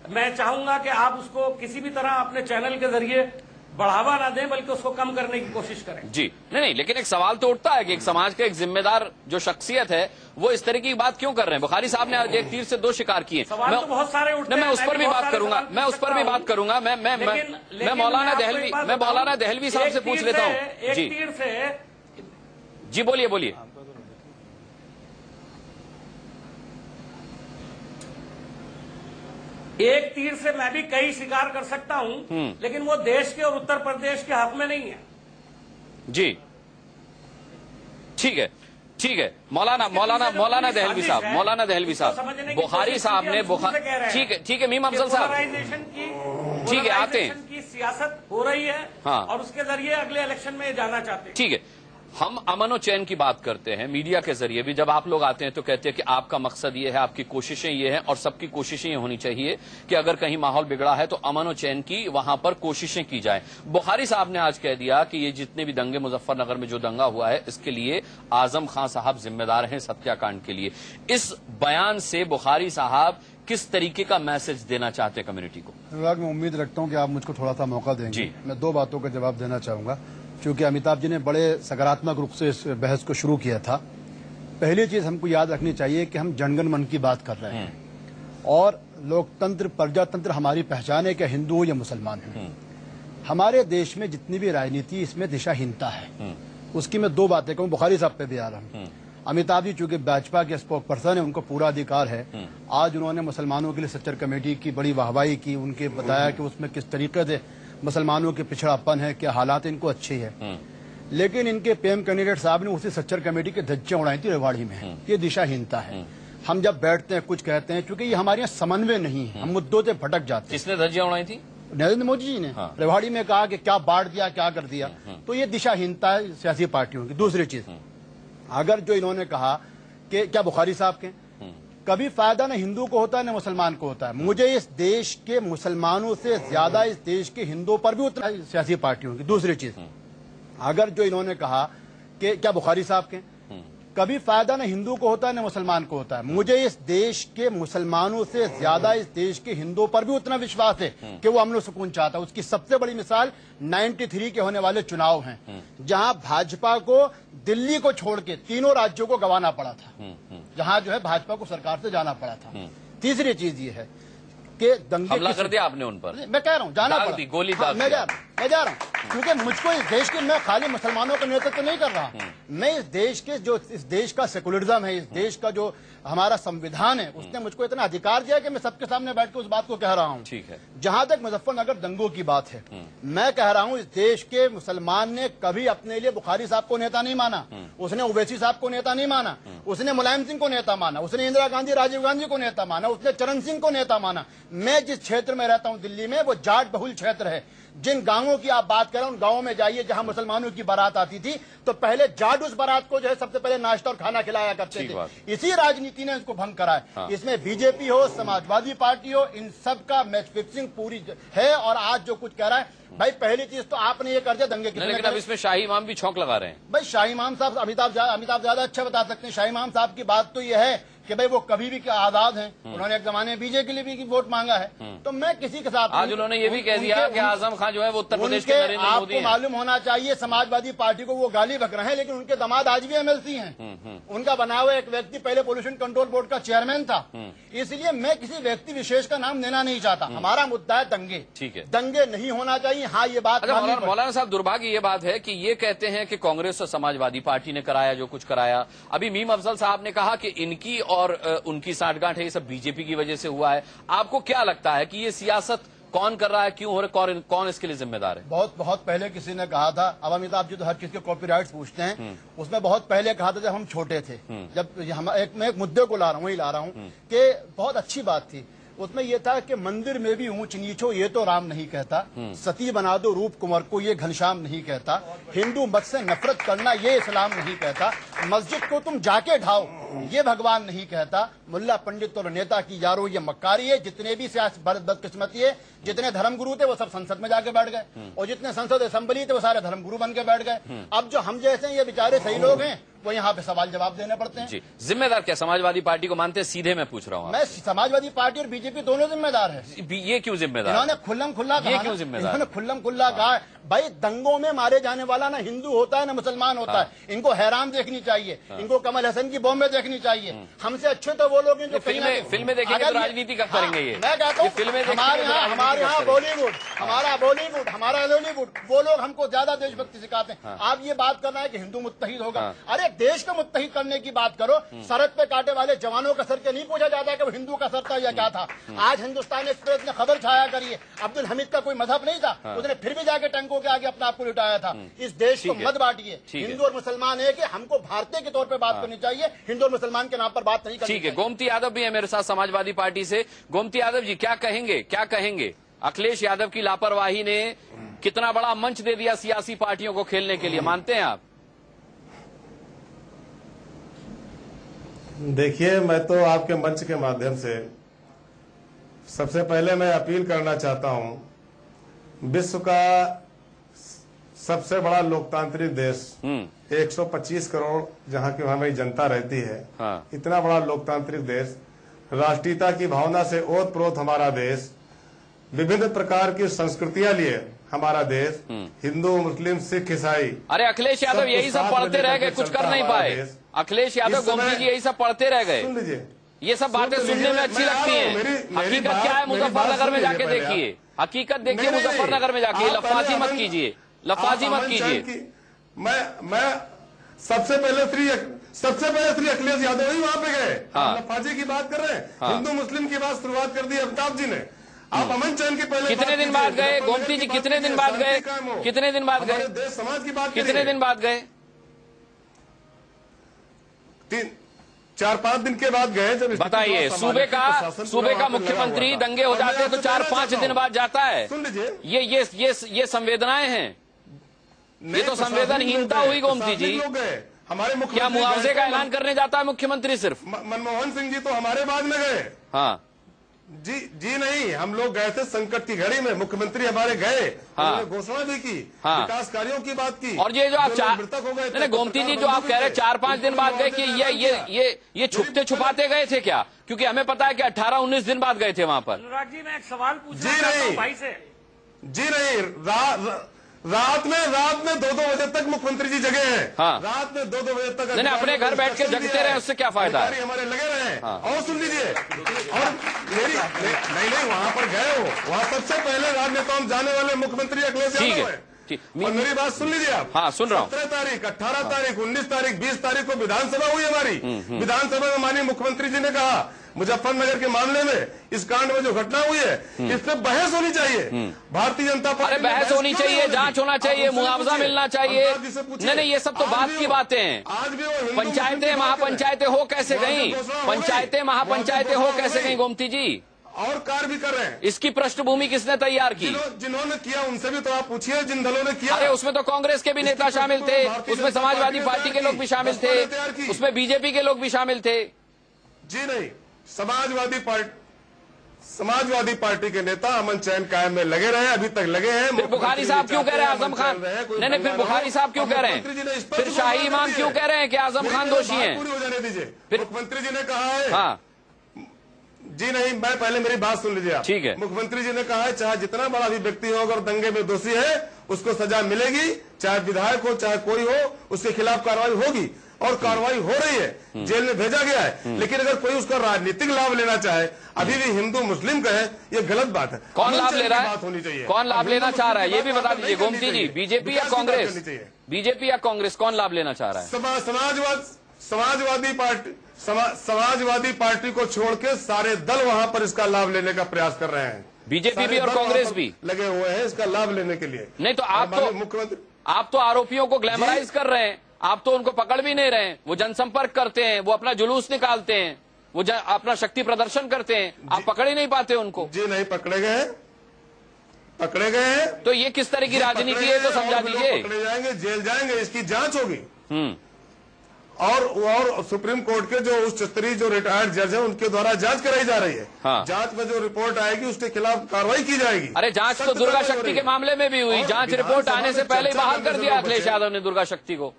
मैं चाहूंगा कि आप उसको किसी भी तरह अपने चैनल के जरिए बढ़ावा ना दें, बल्कि उसको कम करने की कोशिश करें। जी, नहीं, लेकिन एक सवाल तो उठता है कि एक समाज का एक जिम्मेदार जो शख्सियत है, वो इस तरह की बात क्यों कर रहे हैं? बुखारी साहब ने आज एक तीर से दो शिकार किए। सवाल तो बहुत सारे उठते हैं, मैं उस पर भी बात करूंगा, मैं मौलाना दहलवी साहब से पूछ लेता हूँ। जी, तीर से जी, बोलिए। एक तीर से मैं भी कई शिकार कर सकता हूं, लेकिन वो देश के और उत्तर प्रदेश के हक में नहीं है। जी, ठीक है। मौलाना दहलवी साहब, बुखारी साहब ने ठीक है मीम अफजल साहब, ठीक है, आते हैं की सियासत हो रही है, हाँ, और उसके जरिए अगले इलेक्शन में जाना चाहते हैं। ठीक है, हम अमन और चैन की बात करते हैं मीडिया के जरिए भी, जब आप लोग आते हैं तो कहते हैं कि आपका मकसद ये है, आपकी कोशिशें ये हैं, और सबकी कोशिशें ये होनी चाहिए कि अगर कहीं माहौल बिगड़ा है तो अमन और चैन की वहां पर कोशिशें की जाए। बुखारी साहब ने आज कह दिया कि ये जितने भी दंगे मुजफ्फरनगर में जो दंगा हुआ है, इसके लिए आजम खान साहब जिम्मेदार हैं, हत्याकांड के लिए। इस बयान से बुखारी साहब किस तरीके का मैसेज देना चाहते हैं कम्युनिटी को? अनुराग, मैं उम्मीद रखता हूं कि आप मुझको थोड़ा सा मौका देंगे। मैं दो बातों का जवाब देना चाहूंगा, क्योंकि अमिताभ जी ने बड़े सकारात्मक रूप से इस बहस को शुरू किया था। पहली चीज हमको याद रखनी चाहिए कि हम जनगण मन की बात कर रहे हैं, और लोकतंत्र, प्रजातंत्र हमारी पहचान है कि हिंदू हो या मुसलमान हो। हमारे देश में जितनी भी राजनीति, इसमें दिशाहीनता है। उसकी मैं दो बातें कहूँ, बुखारी साहब पे भी आ रहा हूँ। अमिताभ जी चूंकि भाजपा के स्पोक पर्सन है, उनको पूरा अधिकार है। आज उन्होंने मुसलमानों के लिए सच्चर कमेटी की बड़ी वाहवाही की, उनके बताया कि उसमें किस तरीके से मुसलमानों के पिछड़ापन है, क्या हालात इनको अच्छी है। लेकिन इनके पीएम कैंडिडेट साहब ने उसी सच्चर कमेटी की धज्जियां उड़ाई थी रेवाड़ी में। ये दिशाहीनता है। हम जब बैठते हैं कुछ कहते हैं, क्योंकि ये हमारे यहाँ समन्वय नहीं है, हम मुद्दों से भटक जाते हैं। किसने धज्जियां उड़ाई थी? नरेंद्र मोदी जी ने रेवाड़ी में कहा कि क्या बांट दिया, क्या कर दिया। तो ये दिशाहीनता है सियासी पार्टियों की। दूसरी चीज, अगर जो इन्होंने कहा कि क्या बुखारी साहब के कभी फायदा न हिंदू को होता है न मुसलमान को होता है, मुझे इस देश के मुसलमानों से ज्यादा इस देश के हिंदुओं पर भी उतना सियासी पार्टियों की। दूसरी चीज, अगर जो इन्होंने कहा कि क्या बुखारी साहब के कभी फायदा न हिंदू को होता है न मुसलमान को होता है। मुझे इस देश के मुसलमानों से ज्यादा इस देश के हिंदुओं पर भी उतना विश्वास है कि वो अमन और सुकून चाहता है। उसकी सबसे बड़ी मिसाल 93 के होने वाले चुनाव हैं, जहां भाजपा को दिल्ली को छोड़ के तीनों राज्यों को गंवाना पड़ा था, जहां जो है भाजपा को सरकार से जाना पड़ा था। तीसरी चीज ये है कि दंगे हमला कर दिया आपने उन पर। मैं कह रहा हूं जाना पड़ा, गोली हाँ, मैं जा रहा हूं क्योंकि मुझको इस देश के, मैं खाली मुसलमानों का नेतृत्व नहीं कर रहा, मैं इस देश के जो इस देश का सेकुलरिज्म है, इस देश का जो हमारा संविधान है, उसने मुझको इतना अधिकार दिया कि मैं सबके सामने बैठ के उस बात को कह रहा हूं। ठीक है। जहां तक मुजफ्फरनगर दंगों की बात है, मैं कह रहा हूं इस देश के मुसलमान ने कभी अपने लिए बुखारी साहब को नेता नहीं माना, उसने ओवैसी साहब को नेता नहीं माना, उसने मुलायम सिंह को नेता माना, उसने इंदिरा गांधी राजीव गांधी को नेता माना, उसने चरण सिंह को नेता माना। मैं जिस क्षेत्र में रहता हूं दिल्ली में, वो जाट बहुल क्षेत्र है। जिन गांवों की आप बात कर रहे हैं उन गांवों में जाइए जहां मुसलमानों की बारात आती थी तो पहले जाट उस बारात को जो है सबसे पहले नाश्ता और खाना खिलाया करते थे। इसी राजनीति ने इसको भंग करा है। हाँ। इसमें बीजेपी हो, समाजवादी पार्टी हो, इन सब का मैच फिक्सिंग पूरी है। और आज जो कुछ कह रहा है भाई, पहली चीज तो आपने ये कर दिया दंगे कितने, लेकिन अब इसमें शाही इमाम भी छौंक लगा रहे हैं। भाई शाही इमाम साहब, अमिताभ ज्यादा अच्छा बता सकते हैं। शाही इमाम साहब की बात तो यह है कि भाई वो कभी भी आजाद हैं, उन्होंने एक जमाने में बीजेपी के लिए भी वोट मांगा है, तो मैं किसी के साथ आज उन्होंने ये भी कह दिया कि आजम खान जो है वो उत्तर प्रदेश के नरेंद्र मोदी हैं। आपको मालूम होना चाहिए समाजवादी पार्टी को वो गाली बक रहे हैं, लेकिन उनके दामाद आज भी एमएलसी हैं। उनका बना हुआ एक व्यक्ति पहले पोल्यूशन कंट्रोल बोर्ड का चेयरमैन था। इसलिए मैं किसी व्यक्ति विशेष का नाम लेना नहीं चाहता। हमारा मुद्दा है दंगे। ठीक है, दंगे नहीं होना चाहिए। हाँ, ये बात मौलाना साहब, दुर्भाग्य ये बात है कि ये कहते हैं कि कांग्रेस और समाजवादी पार्टी ने कराया जो कुछ कराया। अभी मीम अफजल साहब ने कहा कि इनकी और उनकी साठगांठ है, ये सब बीजेपी की वजह से हुआ है। आपको क्या लगता है कि ये सियासत कौन कर रहा है, क्यों हो रहा है, कौन इसके लिए जिम्मेदार है? बहुत पहले किसी ने कहा था, अब अमिताभ जी तो हर चीज के कॉपीराइट्स पूछते हैं, उसमें बहुत पहले कहा था जब हम छोटे थे, जब मैं एक मुद्दे को ला रहा हूँ, वही ला रहा हूँ कि बहुत अच्छी बात थी। उसमें यह था कि मंदिर में भी ऊंच नीच हो ये तो राम नहीं कहता, सती बना दो रूप कुंवर को ये घनश्याम नहीं कहता, हिंदू मत से नफरत करना ये इस्लाम नहीं कहता, मस्जिद को तुम जाके ढाओ ये भगवान नहीं कहता, मुल्ला पंडित और नेता की यारो ये मक्कारी है। जितने भी बदकिस्मती है, जितने धर्मगुरु थे वो सब संसद में जाके बैठ गए, और जितने संसद असेंबली थे वो सारे धर्मगुरु बन के बैठ गए। अब जो हम जैसे ये बेचारे सही लोग हैं वो यहाँ पे सवाल जवाब देने पड़ते हैं। जी, जिम्मेदार क्या समाजवादी पार्टी को मानते हैं? सीधे मैं पूछ रहा हूँ। मैं समाजवादी पार्टी और बीजेपी दोनों जिम्मेदार है। ये क्यों जिम्मेदार? इन्होंने खुल्लम खुल्ला कहा भाई दंगों में मारे जाने वाला ना हिंदू होता है ना मुसलमान होता है। इनको हैरान देखनी चाहिए, इनको कमल हसन की बॉम्बे देखनी चाहिए। हमसे अच्छे तो वो लोग हैं जो फिल्में देखेंगे तो राजनीति कब करेंगे? ये मैं कहता हूँ हमारे यहाँ बॉलीवुड, हमारा बॉलीवुड, हमारा हॉलीवुड, वो लोग हमको ज्यादा देशभक्ति सिखाते हैं। आप ये बात करना है कि हिंदू मुत्तहिद होगा, अरे देश को मुत्तहिद करने की बात करो। सरहद पे काटे वाले जवानों का सर के नहीं पूछा जाता कि वो हिंदू का सर था या क्या था। आज हिंदुस्तान एक्सप्रेस ने खबर छाया करी है, अब्दुल हमीद का कोई मजहब नहीं था, उसने फिर भी जाके टंकों के आगे अपना आपको लुटाया था। इस देश को मत बांटिए। हिंदू और मुसलमान है कि हमको भारतीय के तौर पर बात करनी चाहिए, हिंदू और मुसलमान के नाम पर बात नहीं करनी। ठीक है, गोमती यादव भी है मेरे साथ समाजवादी पार्टी से। गोमती यादव जी, क्या कहेंगे? अखिलेश यादव की लापरवाही ने कितना बड़ा मंच दे दिया सियासी पार्टियों को खेलने के लिए, मानते हैं आप? देखिए, मैं तो आपके मंच के माध्यम से सबसे पहले मैं अपील करना चाहता हूं, विश्व का सबसे बड़ा लोकतांत्रिक देश, 125 करोड़ जहां की हमारी जनता रहती है, हाँ। इतना बड़ा लोकतांत्रिक देश, राष्ट्रीयता की भावना से ओतप्रोत हमारा देश, विभिन्न प्रकार की संस्कृतियां लिए हमारा देश, हिंदू मुस्लिम सिख ईसाई। अरे अखिलेश यादव यही सब पढ़ते रह गए, कुछ कर नहीं पाए। अखिलेश यादव, गोमती जी यही सब पढ़ते रह गए। सुन लीजिए, ये सब बातें सुनने में अच्छी लगती हैं। हकीकत क्या है मुजफ्फरनगर में जाके देखिए, हकीकत देखिए मुजफ्फरनगर में जाके। लफाजी मत कीजिए, लफाजी मत कीजिए। मैं सबसे पहले श्री अखिलेश यादव ही वहां पे गए। लफाजी की बात कर रहे हैं, हिंदू मुस्लिम की बात शुरुआत कर दी अमिताभ जी ने। आप अमन चैन की पहले कितने दिन बाद गए? गोमती जी कितने दिन बाद गए? कितने दिन बाद गए? देश समाज की बात कितने दिन बाद गए? 4-5 दिन के बाद गए। जब बताइए, सूबे का मुख्यमंत्री दंगे हो जाते हैं तो 4-5 दिन बाद जाता है। सुन लीजिए, ये संवेदनाएं हैं, ये तो संवेदनहीनता हुई गोमती जी। हमारे मुख्यमंत्री क्या मुआवजे का ऐलान करने जाता है मुख्यमंत्री सिर्फ? मनमोहन सिंह जी तो हमारे बाद में गए। हाँ, जी नहीं, हम लोग गए थे संकट की घड़ी में, मुख्यमंत्री हमारे गए, उन्होंने घोषणा भी की, विकास कार्यों की बात की। और ये जो आप मृतक हो गए नहीं, गोमती जी जो आप कह रहे हैं 4-5 दिन बाद गए कि ये छुपते छुपाते गए थे क्या? क्योंकि हमें पता है कि 18-19 दिन बाद गए थे वहां पर। अनुराग जी, मैं एक सवाल पूछना चाहता हूं भाई से। जी नहीं, रात में 2-2 बजे तक मुख्यमंत्री जी जगे हैं। रात में 2-2 बजे तक नहीं, अपने घर बैठ के जगते रहे, उससे क्या फायदा है? हमारे लगे रहे। और सुन लीजिए, और मेरी नहीं वहां पर गए हो, वहां सबसे पहले राजनेताओं जाने वाले मुख्यमंत्री अखिलेश यादव है। और मेरी बात सुन लीजिए आप। हाँ, सुन रहा हूँ। 17 तारीख, 18 तारीख, 19 तारीख, 20 तारीख को विधानसभा हुई हमारी। विधानसभा में माननीय मुख्यमंत्री जी ने कहा मुजफ्फरनगर के मामले में, इस कांड में जो घटना हुई है, इस पे बहस होनी चाहिए। भारतीय जनता पार्टी, अरे बहस होनी चाहिए, जांच होना चाहिए, मुआवजा मिलना चाहिए। नहीं, ये सब तो बात की बातें हैं। आज भी वो पंचायतें महापंचायतें हो कैसे गई? पंचायतें महापंचायतें हो कैसे गई गोमती जी? और कार्य भी कर रहे हैं। इसकी पृष्ठभूमि किसने तैयार की? जिन्होंने किया उनसे भी तो आप पूछिए, जिन दलों ने किया। अरे उसमें तो कांग्रेस के भी नेता शामिल थे, उसमें समाजवादी पार्टी के लोग भी शामिल थे, उसमें बीजेपी के लोग भी शामिल थे। जी नहीं, समाजवादी पार्टी के नेता अमन चैन कायम में लगे रहे, अभी तक लगे हैं। फिर बुखारी साहब क्यों कह रहे हैं आजम खान? नहीं, फिर बुखारी साहब क्यों कह रहे हैं? फिर शाही इमाम क्यों कह रहे हैं कि आजम खान दोषी हैं? पूरी हो जाने दीजिए। मुख्यमंत्री जी ने कहा है। हाँ जी नहीं, मैं पहले मेरी बात सुन लीजिए आप। ठीक है। मुख्यमंत्री जी ने कहा है चाहे जितना बड़ा भी व्यक्ति हो, अगर दंगे में दोषी है उसको सजा मिलेगी, चाहे विधायक हो चाहे कोई हो, उसके खिलाफ कार्रवाई होगी और कार्रवाई हो रही है, जेल में भेजा गया है। लेकिन अगर कोई उसका राजनीतिक लाभ लेना चाहे, अभी भी हिंदू मुस्लिम कहे, ये गलत बात है। कौन लाभ ले रहा है? बात होनी चाहिए। कौन लाभ लेना चाह रहा है ये भी बता दीजिए गोमती जी। बीजेपी या कांग्रेस? बीजेपी या कांग्रेस, कौन लाभ लेना चाह रहा है? समाजवादी पार्टी को छोड़ के सारे दल वहां पर इसका लाभ लेने का प्रयास कर रहे हैं। बीजेपी भी और कांग्रेस भी लगे हुए हैं इसका लाभ लेने के लिए। नहीं तो आप तो आरोपियों को ग्लैमराइज कर रहे हैं, आप तो उनको पकड़ भी नहीं रहे हैं। वो जनसंपर्क करते हैं, वो अपना जुलूस निकालते हैं, वो अपना शक्ति प्रदर्शन करते हैं, आप पकड़ ही नहीं पाते उनको। जी नहीं, पकड़े गए हैं। तो ये किस तरह की राजनीति है, तो समझा दीजिए। पकड़े जाएंगे, जेल जाएंगे, इसकी जांच होगी। और सुप्रीम कोर्ट के जो उच्च स्तरीय जो रिटायर्ड जज है, उनके द्वारा जांच कराई जा रही है। जांच में जो रिपोर्ट आएगी उसके खिलाफ कार्रवाई की जाएगी। अरे जांच तो दुर्गा शक्ति के मामले में भी हुई, जांच रिपोर्ट आने से पहले ही बहाल कर दिया अखिलेश यादव ने दुर्गा शक्ति को।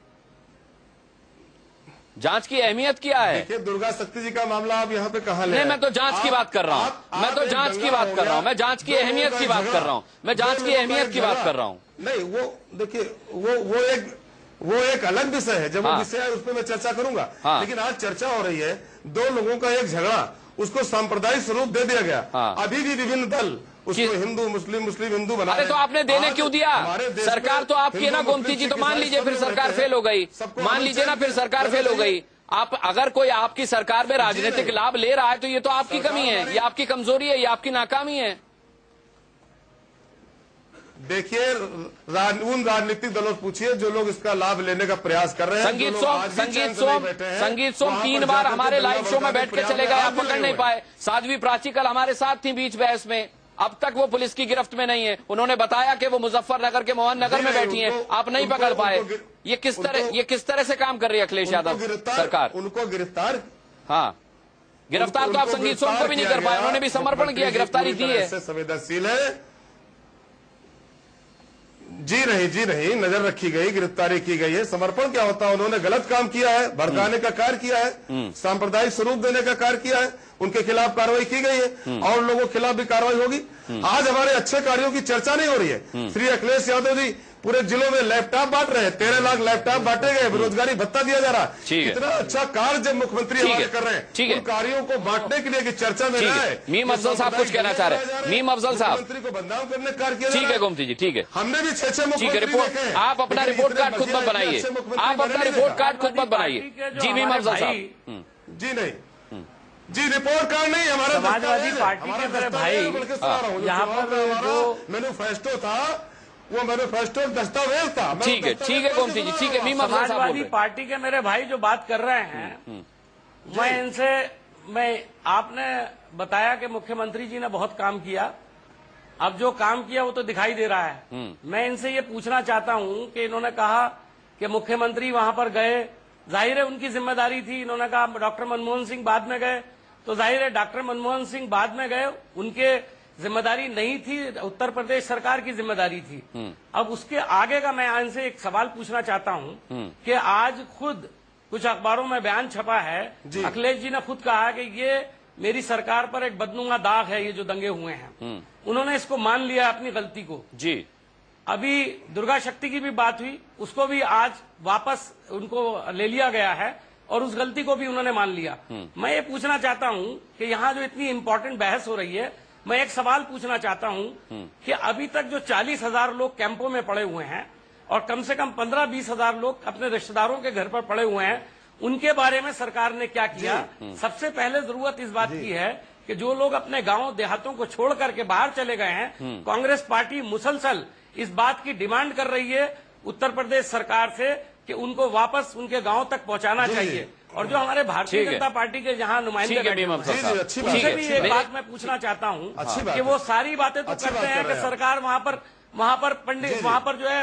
जांच की अहमियत क्या है? देखिए, दुर्गा शक्ति जी का मामला आप यहाँ पे कहाँ ले? नहीं, मैं तो जांच की बात कर रहा हूँ, मैं तो जांच की बात कर रहा हूँ, मैं जांच की अहमियत की बात कर रहा हूँ, मैं जांच की अहमियत की बात कर रहा हूँ। नहीं, वो देखिए, वो एक अलग विषय है। जब वो विषय है उस पर मैं चर्चा करूंगा। लेकिन आज चर्चा हो रही है, दो लोगों का एक झगड़ा, उसको सांप्रदायिक स्वरूप दे दिया गया। अभी भी विभिन्न दल उसको हिंदू मुस्लिम हिंदू बना। अरे तो आपने देने क्यों दिया? सरकार तो आपकी है ना गोमती जी, तो मान लीजिए फिर सरकार फेल हो गई, मान लीजिए ना फिर सरकार फेल हो गई। आप अगर कोई आपकी सरकार में राजनीतिक लाभ ले रहा है तो ये तो आपकी कमी है, ये आपकी कमजोरी है, ये आपकी नाकामी है। देखिए, उन राजनीतिक दलों से पूछिए जो लोग इसका लाभ लेने का प्रयास कर रहे हैं। संगीत सोम 3 बार हमारे लाइव शो में बैठ के चले गए, आप पकड़ नहीं पाए। साध्वी प्राची कल हमारे साथ थी बीच बहस में, अब तक वो पुलिस की गिरफ्त में नहीं है। उन्होंने बताया कि वो मुजफ्फरनगर के मोहन नगर में बैठी हैं, आप नहीं पकड़ पाए। ये किस तरह से काम कर रही है अखिलेश यादव सरकार? उनको गिरफ्तार, गिरफ्तार तो आप संगीत सोम को भी नहीं कर पाए, उन्होंने भी समर्पण किया, गिरफ्तारी दी है। संवेदनशील है। जी नहीं, नजर रखी गई, गिरफ्तारी की गई है। समर्पण क्या होता है? उन्होंने गलत काम किया है, भड़काने का कार्य किया है, सांप्रदायिक स्वरूप देने का कार्य किया है, उनके खिलाफ कार्रवाई की गई है और लोगों के खिलाफ भी कार्रवाई होगी। आज हमारे अच्छे कार्यों की चर्चा नहीं हो रही है। श्री अखिलेश यादव जी पूरे जिलों में लैपटॉप बांट रहे हैं, 13 लाख लैपटॉप बांटे गए, बेरोजगारी भत्ता दिया जा रहा है। इतना अच्छा कार्य जब मुख्यमंत्री हमारे कर रहे हैं, उन कार्यों को बांटने के लिए कि चर्चा में आए। मीम अफजल साहब कुछ कहना चाह रहे हैं। मीम अफजल साहब, मुख्यमंत्री को बदनाम करने का कार्य किया। ठीक है गोमती जी, ठीक है, हमने भी 6 मुख्यमंत्री रिपोर्ट, आप अपना रिपोर्ट कार्ड खुद मत बनाइए, आप अपना रिपोर्ट कार्ड खुद मत बनाइए। जी मीम अफजल साहब। जी नहीं, जी रिपोर्ट कार्ड नहीं, हमारा समाजवादी पार्टी के मेरे भाई यहाँ पर जो मैनिफेस्टो था, वो मैनिफेस्टो दस्तावेज था। ठीक है गोमती जी, ठीक है। मीम अफजल साहब, समाजवादी पार्टी के मेरे भाई जो बात कर रहे हैं, आपने बताया कि मुख्यमंत्री जी ने बहुत काम किया। अब जो काम किया वो तो दिखाई दे रहा है। मैं इनसे ये पूछना चाहता हूं कि इन्होंने कहा कि मुख्यमंत्री वहां पर गए, जाहिर है उनकी जिम्मेदारी थी। इन्होंने कहा डॉक्टर मनमोहन सिंह बाद में गए, तो जाहिर है डॉक्टर मनमोहन सिंह बाद में गए, उनके जिम्मेदारी नहीं थी, उत्तर प्रदेश सरकार की जिम्मेदारी थी। अब उसके आगे का मैं इनसे एक सवाल पूछना चाहता हूं कि आज खुद कुछ अखबारों में बयान छपा है, अखिलेश जी ने खुद कहा कि ये मेरी सरकार पर एक बदनुमा दाग है, ये जो दंगे हुए हैं। उन्होंने इसको मान लिया अपनी गलती को। जी अभी दुर्गा शक्ति की भी बात हुई, उसको भी आज वापस उनको ले लिया गया है और उस गलती को भी उन्होंने मान लिया। मैं ये पूछना चाहता हूं कि यहाँ जो इतनी इंपॉर्टेंट बहस हो रही है, मैं एक सवाल पूछना चाहता हूं कि अभी तक जो 40,000 लोग कैंपों में पड़े हुए हैं और कम से कम 15-20 हजार लोग अपने रिश्तेदारों के घर पर पड़े हुए हैं, उनके बारे में सरकार ने क्या किया? सबसे पहले जरूरत इस बात की है कि जो लोग अपने गांव देहातों को छोड़ करके बाहर चले गए हैं, कांग्रेस पार्टी मुसलसल इस बात की डिमांड कर रही है उत्तर प्रदेश सरकार से कि उनको वापस उनके गांव तक पहुंचाना चाहिए। और जो हमारे भारतीय जनता पार्टी के जहाँ नुमाइंदे उनसे भी एक बात मैं पूछना चाहता हूँ कि वो सारी बातें तो करते हैं कि सरकार वहां पर पंडित वहां पर जो है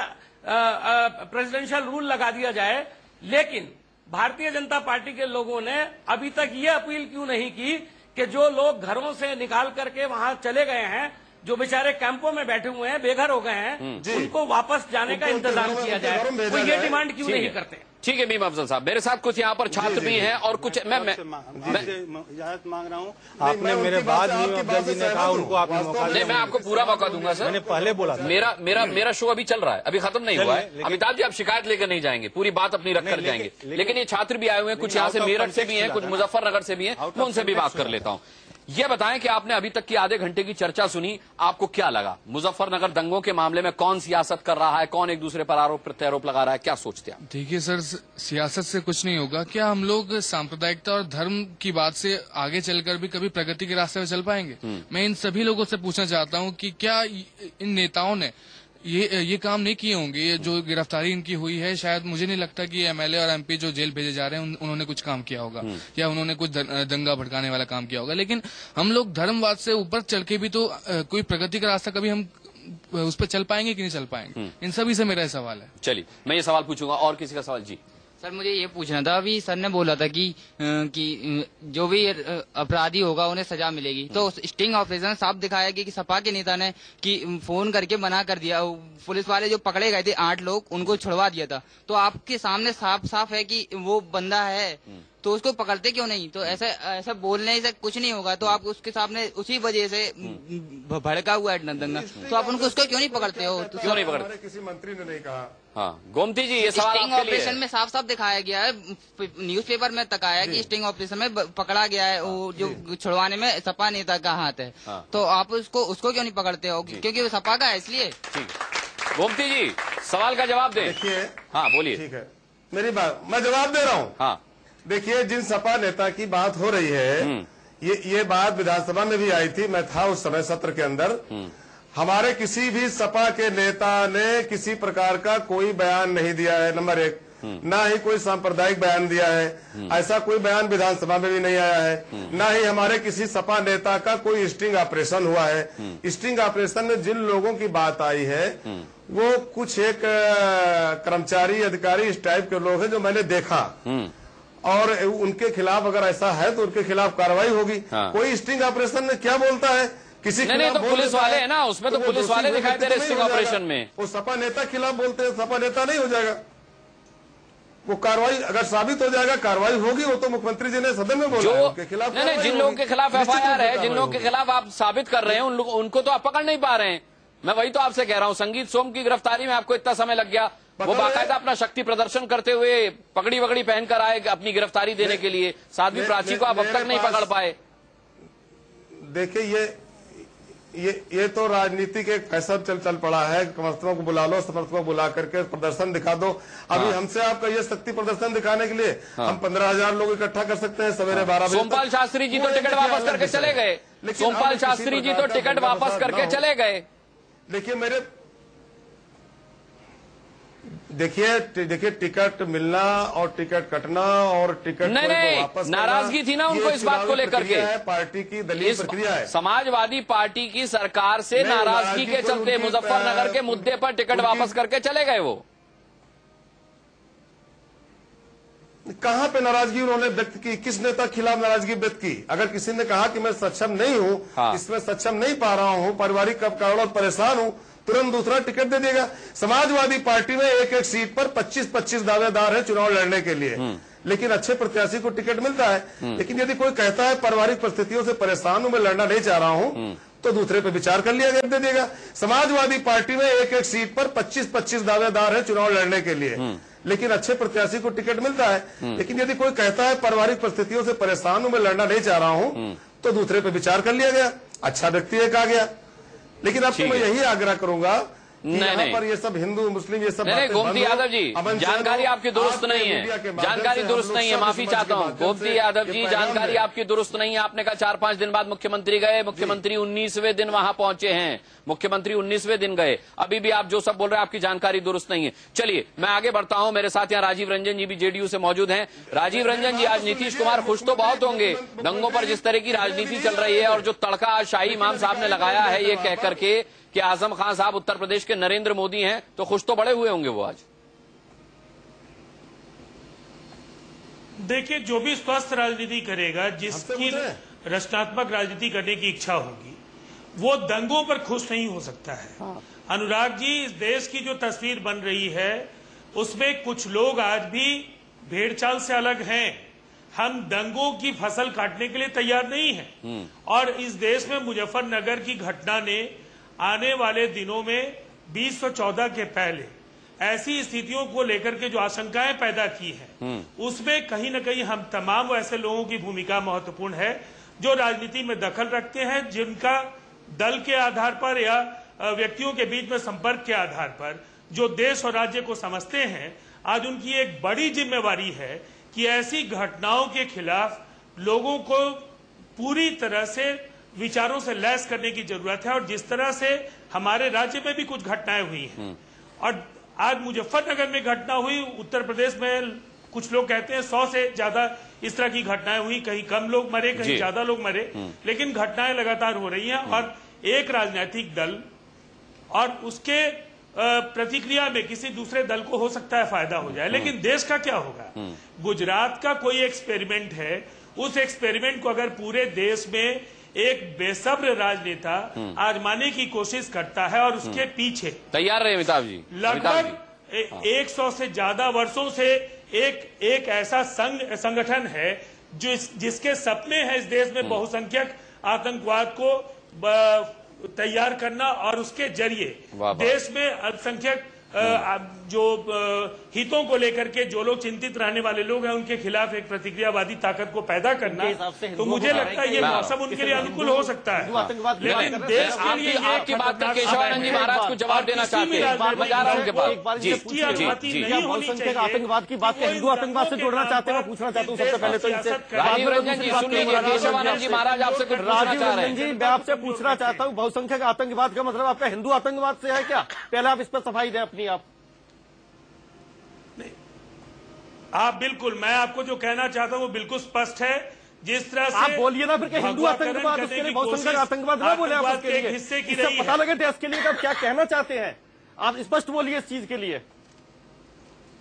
प्रेसिडेंशियल रूल लगा दिया जाए, लेकिन भारतीय जनता पार्टी के लोगों ने अभी तक ये अपील क्यों नहीं की कि जो लोग घरों से निकाल करके वहां चले गए हैं, जो बेचारे कैंपों में बैठे हुए हैं, बेघर हो गए हैं, उनको वापस जाने का इंतजाम किया जाए? वो ये डिमांड क्यों नहीं करते? ठीक है मीम अफजल साहब, मेरे साथ कुछ यहाँ पर छात्र भी हैं और कुछ मैं इजाजत मांग रहा हूँ। आपने मेरे बाद मीम अफजल जी ने कहा उनको आपने मौका दिया, मैं आपको पूरा मौका दूंगा सर। मैंने पहले बोला था मेरा शो अभी चल रहा है, अभी खत्म नहीं हुआ है। अमिताभ जी आप शिकायत लेकर नहीं जाएंगे, पूरी बात अपनी रख कर जाएंगे, लेकिन ये छात्र भी आए हुए हैं, कुछ यहाँ से मेरठ से भी हैं, कुछ मुजफ्फरनगर से भी हैं, मैं उनसे भी बात कर लेता हूँ। ये बताएं कि आपने अभी तक की आधे घंटे की चर्चा सुनी, आपको क्या लगा? मुजफ्फरनगर दंगों के मामले में कौन सियासत कर रहा है, कौन एक दूसरे पर आरोप प्रत्यारोप लगा रहा है, क्या सोचते हैं? देखिए सर, सियासत से कुछ नहीं होगा। क्या हम लोग सांप्रदायिकता और धर्म की बात से आगे चलकर भी कभी प्रगति के रास्ते में चल पाएंगे? मैं इन सभी लोगों से पूछना चाहता हूँ कि क्या इन नेताओं ने ये काम नहीं किए होंगे? ये जो गिरफ्तारी इनकी हुई है, शायद मुझे नहीं लगता कि एमएलए और एमपी जो जेल भेजे जा रहे हैं उन्होंने कुछ काम किया होगा या उन्होंने कुछ दंगा भड़काने वाला काम किया होगा। लेकिन हम लोग धर्मवाद से ऊपर चल के भी तो कोई प्रगति का रास्ता कभी हम उस पर चल पाएंगे कि नहीं चल पाएंगे? इन सभी से मेरा सवाल है। चलिए मैं ये सवाल पूछूंगा, और किसी का सवाल? जी सर, मुझे ये पूछना था, अभी सर ने बोला था कि जो भी अपराधी होगा उन्हें सजा मिलेगी, तो स्टिंग ऑपरेशन साफ दिखाया गया कि सपा के नेता ने कि फोन करके मना कर दिया, पुलिस वाले जो पकड़े गए थे 8 लोग, उनको छुड़वा दिया था। तो आपके सामने साफ साफ है कि वो बंदा है, तो उसको पकड़ते क्यों नहीं? तो ऐसा बोलने से कुछ नहीं होगा, तो आप उसके सामने उसी वजह से भड़का हुआ है दंगा, तो आप उसको क्यों नहीं पकड़ते हो? तो क्यों नहीं पकड़ते? किसी मंत्री ने नहीं कहा। हाँ गोमती जी, ये सवाल स्टिंग ऑपरेशन में साफ साफ दिखाया गया है, न्यूज़पेपर में तक आया कि स्टिंग ऑपरेशन में पकड़ा गया है, वो जो छुड़वाने में सपा नेता का हाथ है। हाँ। तो आप उसको क्यों नहीं पकड़ते हो? क्योंकि वो सपा का है, इसलिए। गोमती जी सवाल का जवाब दें। देखिए, हाँ बोलिए। ठीक है, मेरी बात मैं जवाब दे रहा हूँ। हाँ देखिए, जिन सपा नेता की बात हो रही है, ये बात विधानसभा में भी आई थी, मैं था उस समय सत्र के अंदर। हमारे किसी भी सपा के नेता ने किसी प्रकार का कोई बयान नहीं दिया है, नंबर 1। ना ही कोई सांप्रदायिक बयान दिया है, ऐसा कोई बयान विधानसभा में भी नहीं आया है। ना ही हमारे किसी सपा नेता का कोई स्टिंग ऑपरेशन हुआ है। स्टिंग ऑपरेशन में जिन लोगों की बात आई है वो कुछ एक कर्मचारी अधिकारी इस टाइप के लोग हैं जो मैंने देखा, और उनके खिलाफ अगर ऐसा है तो उनके खिलाफ कार्रवाई होगी। हाँ। कोई स्टिंग ऑपरेशन में क्या बोलता है किसी नहीं, तो पुलिस वाले है ना, उसमें तो पुलिस वाले दिखाई दे रहे स्टिंग ऑपरेशन में। वो सपा नेता खिलाफ बोलते हैं, सपा नेता नहीं हो जाएगा वो कार्रवाई। अगर साबित हो जाएगा कार्रवाई होगी, वो तो मुख्यमंत्री जी ने सदन में बोला है, उनके खिलाफ। नहीं, जिन लोगों के खिलाफ एफआईआर है, जिन लोगों के खिलाफ आप साबित कर रहे हैं, उनको तो आप पकड़ नहीं पा रहे हैं। मैं वही तो आपसे कह रहा हूँ, संगीत सोम की गिरफ्तारी में आपको इतना समय लग गया, वो बाकायदा अपना शक्ति प्रदर्शन करते हुए पगड़ी वगड़ी पहनकर आए अपनी गिरफ्तारी देने के लिए। साध्वी प्राची को आप अब तक नहीं पकड़ पाए। देखिए, ये तो राजनीति के फैसला चल पड़ा है। समर्थकों को बुला लो, समर्थकों को बुला करके प्रदर्शन दिखा दो। अभी हमसे आपका ये शक्ति प्रदर्शन दिखाने के लिए हम 15,000 लोग इकट्ठा कर सकते हैं सवेरे 12 बजे। सोमपाल शास्त्री जी तो टिकट वापस करके चले गए। सोमपाल शास्त्री जी तो टिकट वापस करके चले गए। देखिए टिकट मिलना और टिकट कटना और टिकट वापस नाराजगी थी ना उनको इस बात को लेकर के। पार्टी की दलील प्रक्रिया है। समाजवादी पार्टी की सरकार से नाराजगी के चलते मुजफ्फरनगर के मुद्दे पर टिकट वापस करके चले गए। वो कहां पे नाराजगी उन्होंने व्यक्त की, किस नेता के खिलाफ नाराजगी व्यक्त की? अगर किसी ने कहा कि मैं सक्षम नहीं हूं, हाँ। इसमें सक्षम नहीं पा रहा हूं, पारिवारिक कारण और परेशान हूं, तुरंत दूसरा टिकट दे देगा। समाजवादी पार्टी में एक एक सीट पर 25-25 दावेदार है चुनाव लड़ने के लिए, लेकिन अच्छे प्रत्याशी को टिकट मिलता है। लेकिन यदि कोई कहता है पारिवारिक परिस्थितियों से परेशान हूं, मैं लड़ना नहीं चाह रहा हूं, तो दूसरे पे विचार कर लिया दे देगा। समाजवादी पार्टी में एक एक सीट पर 25-25 दावेदार है चुनाव लड़ने के लिए, लेकिन अच्छे प्रत्याशी को टिकट मिलता है। लेकिन यदि कोई कहता है पारिवारिक परिस्थितियों से परेशान हूं, मैं लड़ना नहीं चाह रहा हूं, तो दूसरे पे विचार कर लिया गया। अच्छा व्यक्ति एक आ गया। लेकिन अब तो मैं यही आग्रह करूंगा, यहाँ पर ये सब हिंदू मुस्लिम ये सब नहीं, गोमती यादव जी, जानकारी आपकी दुरुस्त नहीं है, जानकारी दुरुस्त नहीं है, माफी चाहता हूँ। गोमती यादव जी, जानकारी आपकी दुरुस्त नहीं है। आपने कहा 4-5 दिन बाद मुख्यमंत्री गए, मुख्यमंत्री 19वें दिन वहां पहुंचे हैं, मुख्यमंत्री 19वें दिन गए। अभी भी आप जो सब बोल रहे हैं आपकी जानकारी दुरुस्त नहीं है। चलिए मैं आगे बढ़ता हूं। मेरे साथ यहाँ राजीव रंजन जी भी जेडीयू से मौजूद हैं। राजीव रंजन जी, आज नीतीश कुमार खुश तो बहुत होंगे, दंगों पर जिस तरह की राजनीति चल रही है और जो तड़का आज शाही इमाम साहब ने लगाया है ये कह करके कि आजम खान साहब उत्तर प्रदेश के नरेंद्र मोदी हैं, तो खुश तो बड़े हुए होंगे वो आज। देखिए, जो भी स्वस्थ राजनीति करेगा, जिसकी रचनात्मक राजनीति करने की इच्छा होगी, वो दंगों पर खुश नहीं हो सकता है। हाँ। अनुराग जी, इस देश की जो तस्वीर बन रही है उसमें कुछ लोग आज भी भेड़चाल से अलग हैं। हम दंगों की फसल काटने के लिए तैयार नहीं हैं। और इस देश में मुजफ्फरनगर की घटना ने आने वाले दिनों में 2014 के पहले ऐसी स्थितियों को लेकर के जो आशंकाएं पैदा की हैं, उसमें कहीं न कहीं हम तमाम ऐसे लोगों की भूमिका महत्वपूर्ण है जो राजनीति में दखल रखते हैं, जिनका दल के आधार पर या व्यक्तियों के बीच में संपर्क के आधार पर जो देश और राज्य को समझते हैं। आज उनकी एक बड़ी जिम्मेवारी है कि ऐसी घटनाओं के खिलाफ लोगों को पूरी तरह से विचारों से लैस करने की जरूरत है। और जिस तरह से हमारे राज्य में भी कुछ घटनाएं हुई हैं और आज मुजफ्फरनगर में घटना हुई, उत्तर प्रदेश में कुछ लोग कहते हैं 100 से ज्यादा इस तरह की घटनाएं हुई, कहीं कम लोग मरे, कहीं ज्यादा लोग मरे, लेकिन घटनाएं लगातार हो रही हैं। और एक राजनीतिक दल और उसके प्रतिक्रिया में किसी दूसरे दल को हो सकता है फायदा हो जाए, लेकिन देश का क्या होगा? गुजरात का कोई एक्सपेरिमेंट है, उस एक्सपेरिमेंट को अगर पूरे देश में एक बेसब्र राजनेता आजमाने की कोशिश करता है और उसके पीछे तैयार रहे अमिताभ जी, लगभग 100 से ज्यादा वर्षों से एक ऐसा संगठन है जो जिसके सपने हैं इस देश में बहुसंख्यक आतंकवाद को तैयार करना और उसके जरिए देश में अल्पसंख्यक जो हितों को लेकर के जो लोग चिंतित रहने वाले लोग हैं उनके खिलाफ एक प्रतिक्रियावादी ताकत को पैदा करना। तो मुझे लगता है ये मौसम उनके लिए अनुकूल हो सकता है, लेकिन देश के लिए आपकी बात पर केशवानंद जी महाराज को जवाब देना चाहते हैं। इसकी अनुमति नहीं होनी चाहिए। आतंकवाद की बात हिंदू आतंकवाद से जोड़ना चाहते हैं, मैं पूछना चाहता हूँ सबसे पहले तो राजीव रंजन जी सुन लीजिए, केशवानंद जी महाराज आपसे कुछ पूछना चाह रहे हैं। जी मैं आपसे पूछना चाहता हूँ, बहुसंख्यक आतंकवाद का मतलब आपका हिंदू आतंकवाद से है क्या? पहले आप इस पर सफाई दें अपनी। आप बिल्कुल, मैं आपको जो कहना चाहता हूँ वो बिल्कुल स्पष्ट है। जिस तरह से आप बोलिए ना फिर हिंदू आतंकवाद, उसके लिए बहुसंख्यक आतंकवाद ना बोले आप उसके लिए, हिस्से की इससे पता लगे देश के लिए आप क्या कहना चाहते हैं। आप स्पष्ट बोलिए इस चीज के लिए।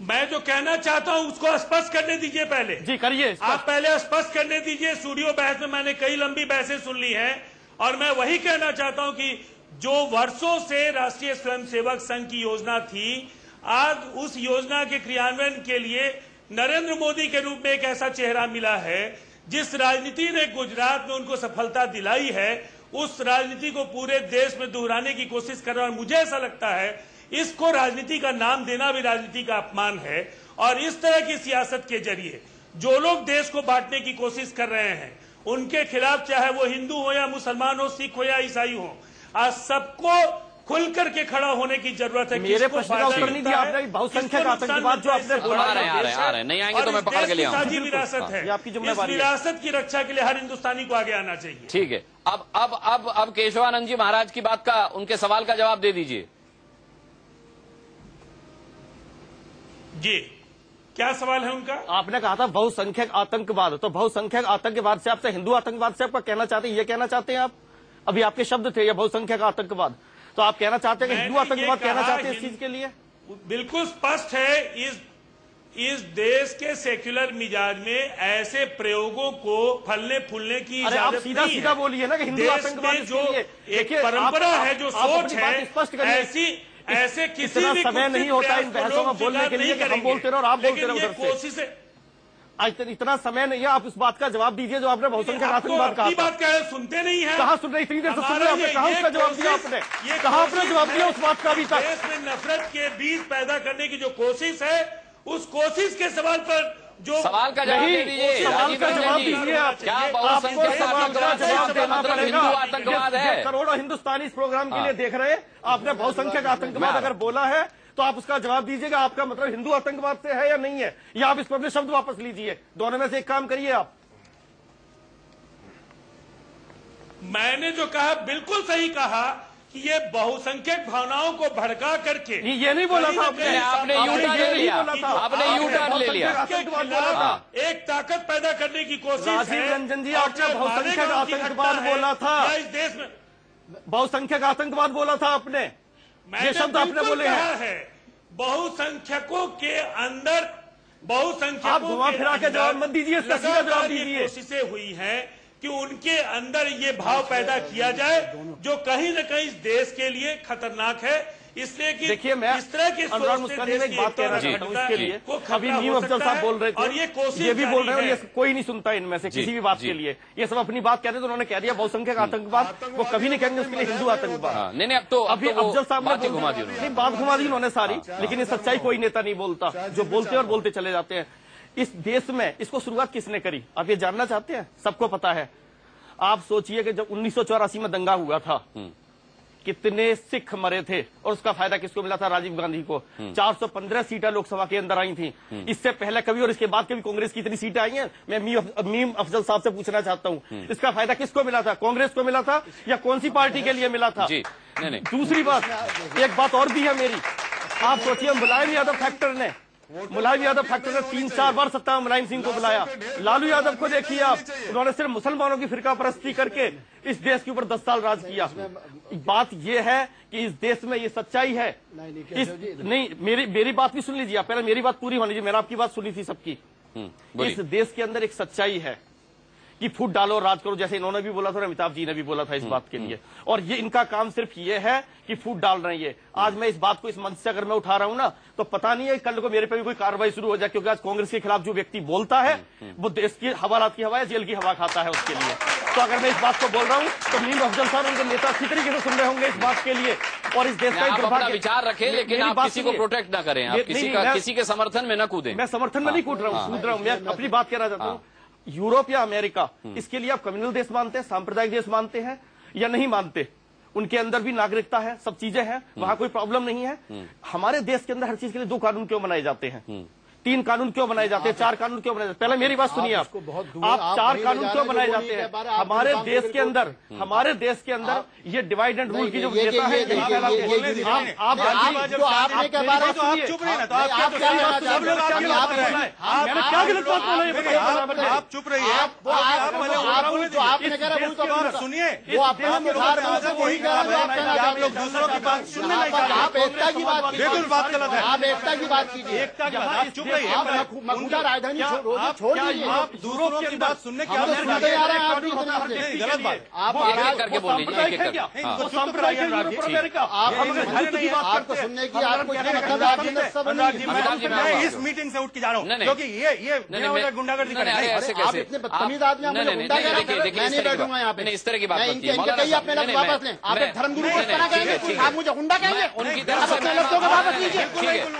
मैं जो कहना चाहता हूं उसको स्पष्ट करने दीजिए पहले। जी करिए, आप पहले स्पष्ट करने दीजिए। स्टूडियो बहस में मैंने कई लंबी बहसें सुन ली हैं और मैं वही कहना चाहता हूं कि जो वर्षों से राष्ट्रीय स्वयंसेवक संघ की योजना थी, आज उस योजना के क्रियान्वयन के लिए नरेंद्र मोदी के रूप में एक ऐसा चेहरा मिला है जिस राजनीति ने गुजरात में उनको सफलता दिलाई है, उस राजनीति को पूरे देश में दोहराने की कोशिश कर रहा है। और मुझे ऐसा लगता है इसको राजनीति का नाम देना भी राजनीति का अपमान है। और इस तरह की सियासत के जरिए जो लोग देश को बांटने की कोशिश कर रहे हैं उनके खिलाफ, चाहे वो हिंदू हो या मुसलमान हो, सिख हो या ईसाई हो, आज सबको खुल करके खड़ा होने की जरूरत है। मेरे प्रश्न का उत्तर नहीं दिया आपने। बहुसंख्यक आतंकवाद जो आपने बोला, आ रहे नहीं आएंगे तो मैं पकड़ के ले आऊंगा। साझी विरासत है, आपकी जिम्मेदारी इस विरासत की रक्षा के लिए हर हिंदुस्तानी को आगे आना चाहिए। ठीक है, अब केशवानंद जी महाराज की बात का, उनके सवाल का जवाब दे दीजिए। जी क्या सवाल है उनका? आपने कहा था बहुसंख्यक आतंकवाद, तो बहुसंख्यक आतंकवाद से आपसे हिंदू आतंकवाद से आपका कहना चाहते हैं, ये कहना चाहते हैं आप? अभी आपके शब्द थे ये बहुसंख्यक आतंकवाद, तो आप कहना चाहते हैं कि हिंदू आतंकवाद कहना चाहते हैं इस चीज के लिए? बिल्कुल स्पष्ट है। इस इस देश के सेक्युलर मिजाज में ऐसे प्रयोगों को फलने फूलने की इजाजत सीधा नहीं सीधा है। बोलिए ना कि हिंदू देश आतंकवाद में जो एक परंपरा है, जो सोच है, ऐसे किसी भी समय नहीं होता इन बहसों में बोलने के लिए कि हम बोलते रहो और आप बोलते रहो। कोशिश इतना समय नहीं है, आप इस बात का जवाब दीजिए जो आपने बहुसंख्यक आतंकवाद कहा। बात क्या है, सुनते नहीं है? कहाँ सुन रहे? इतनी देर से सुन रहे हैं, कहाँ उसका जवाब दिया आपने? कहाँ आपने जवाब दिया उस बात का अभी तक? देश में नफरत के बीज पैदा करने की जो कोशिश है, उस कोशिश के सवाल पर जो सवाल का जवाब दीजिए। सवाल का जवाब दीजिए आप। क्या बहुसंख्यक आतंकवाद से मतलब हिंदू आतंकवाद है? करोड़ों हिंदुस्तानी इस प्रोग्राम के लिए देख रहे हैं, आपने बहुसंख्यक आतंकवाद अगर बोला है तो आप उसका जवाब दीजिएगा। आपका मतलब हिंदू आतंकवाद से है या नहीं है, या आप इस पर अपने शब्द वापस लीजिए। दोनों में से एक काम करिए आप। मैंने जो कहा बिल्कुल सही कहा कि ये बहुसंख्यक भावनाओं को भड़का करके ये नहीं बोला था आपने यू टर्न ले लिया, आपने यू टर्न ले लिया। एक ताकत पैदा करने की कोशिश है। राजीव रंजन जी, आपने बहुसंख्यक आतंकवाद बोला था इस देश में, बहुसंख्यक आतंकवाद बोला था आपने, ये शब्द आपने बोले हैं। बहुसंख्यकों के अंदर बहुसंख्यकों आप घुमा फिरा के जवाब मत दीजिए, इसका सीधा जवाब दीजिए। कोशिशें हुई हैं कि उनके अंदर ये भाव पैदा किया जाए जो कहीं न कहीं इस देश के लिए खतरनाक है। इसलिए कि देखिए, मैं इस तरह की अनुराग मुस्कानी में एक बात कहना चाहता हूं इसके लिए। अभी मीम अफजल साहब बोल रहे थे और ये कोशिश ये भी बोल रहे हैं, ये कोई नहीं सुनता इनमें से किसी भी बात के लिए। ये सब अपनी बात कहते हैं तो उन्होंने कह दिया बहुसंख्यक आतंकवाद, वो कभी नहीं कहेंगे उसके लिए हिंदू आतंकवाद। नहीं अब तो अभी अफजल साहब ने घुमा दी, नहीं बात घुमा दी उन्होंने सारी, लेकिन ये सच्चाई कोई नेता नहीं बोलता, जो बोलते हैं और बोलते चले जाते हैं। इस देश में इसको शुरुआत किसने करी, आप ये जानना चाहते हैं? सबको पता है। आप सोचिए कि जब 1984 में दंगा हुआ था, कितने सिख मरे थे और उसका फायदा किसको मिला था? राजीव गांधी को। 415 सीटें लोकसभा के अंदर आई थी। इससे पहले कभी और इसके बाद कभी कांग्रेस की इतनी सीटें आई हैं? मैं मीम अफजल साहब से पूछना चाहता हूं, इसका फायदा किसको मिला था? कांग्रेस को मिला था या कौन सी पार्टी के लिए मिला था? नहीं। दूसरी बात, एक बात और भी है मेरी। आप सोचिए, मुलायम यादव फैक्टर ने 3-4 बार सत्ता में मुलायम सिंह को बुलाया। लालू यादव को देखिए आप, उन्होंने सिर्फ मुसलमानों की फिरका परस्ती करके इस देश के ऊपर 10 साल राज किया। बात यह है कि इस देश में ये सच्चाई है। नहीं, मेरी बात भी सुन लीजिए आप, पहले मेरी बात पूरी होनी चाहिए। मैंने आपकी बात सुनी थी सबकी। इस देश के अंदर एक सच्चाई है कि फूट डालो राज करो, जैसे इन्होंने भी बोला था और अमिताभ जी ने भी बोला था इस बात के लिए। और ये इनका काम सिर्फ ये है कि फूट डाल रहे हैं ये। आज मैं इस बात को इस मंच से अगर मैं उठा रहा हूं ना, तो पता नहीं है कल को मेरे पे भी कोई कार्रवाई शुरू हो जाए, क्योंकि आज कांग्रेस के खिलाफ जो व्यक्ति बोलता है वो देश की हवालात की हवा या जेल की हवा खाता है उसके लिए। तो अगर मैं इस बात को बोल रहा हूं तो मीम अफजल साहब उनके नेता अच्छी तरीके से सुन रहे होंगे इस बात के लिए। और इस देश का अपना विचार रखें, लेकिन आप किसी को प्रोटेक्ट ना करें, आप किसी के समर्थन में न कूदें। मैं समर्थन में नहीं कूद रहा हूँ, मैं अपनी बात कहना चाहता हूँ। यूरोप या अमेरिका, इसके लिए आप कम्युनल देश मानते हैं, सांप्रदायिक देश मानते हैं या नहीं मानते? उनके अंदर भी नागरिकता है, सब चीजें हैं, वहां कोई प्रॉब्लम नहीं है। हमारे देश के अंदर हर चीज के लिए 2 कानून क्यों बनाए जाते हैं? 3 कानून क्यों बनाए जाते हैं? 4 कानून क्यों बनाए जाते हैं? पहले मेरी बात सुनिए आप 4 कानून क्यों बनाए जाते हैं? हमारे देश के अंदर ये डिवाइड एंड रूल की जो नेता है, क्या गलत बात बोले? आप चुप रहिए। सुनिए, आप लोग दूसरों की बात सुनने नहीं चाहते। आप एकता की बात, बिल्कुल बात गलत है। आप एकता की बात कीजिए। एकता की बात, आप चुप रहिए। मखूटा राजधानी छोड़ दीजिए। आप दूसरों की बात सुनने की सुनते आ रहे हैं आपकी गलत बात। आप करके बोलिए, आपको सुनने की आपको मैं इस मीटिंग से उठ के जा रहा हूँ, क्योंकि ये गुंडागर्दी कर रहे हैं। आप इतने बदतमीज आदमी, मैं नहीं बैठूंगा यहाँ पे। इस तरह की बात इनके कहिए अपने लफ्ज वापस लें। आप एक धर्मगुरु को इस तरह कहेंगे, आप मुझे गुंडा कहेंगे? उनकी आप अपने लफ्जों को वापस लीजिए।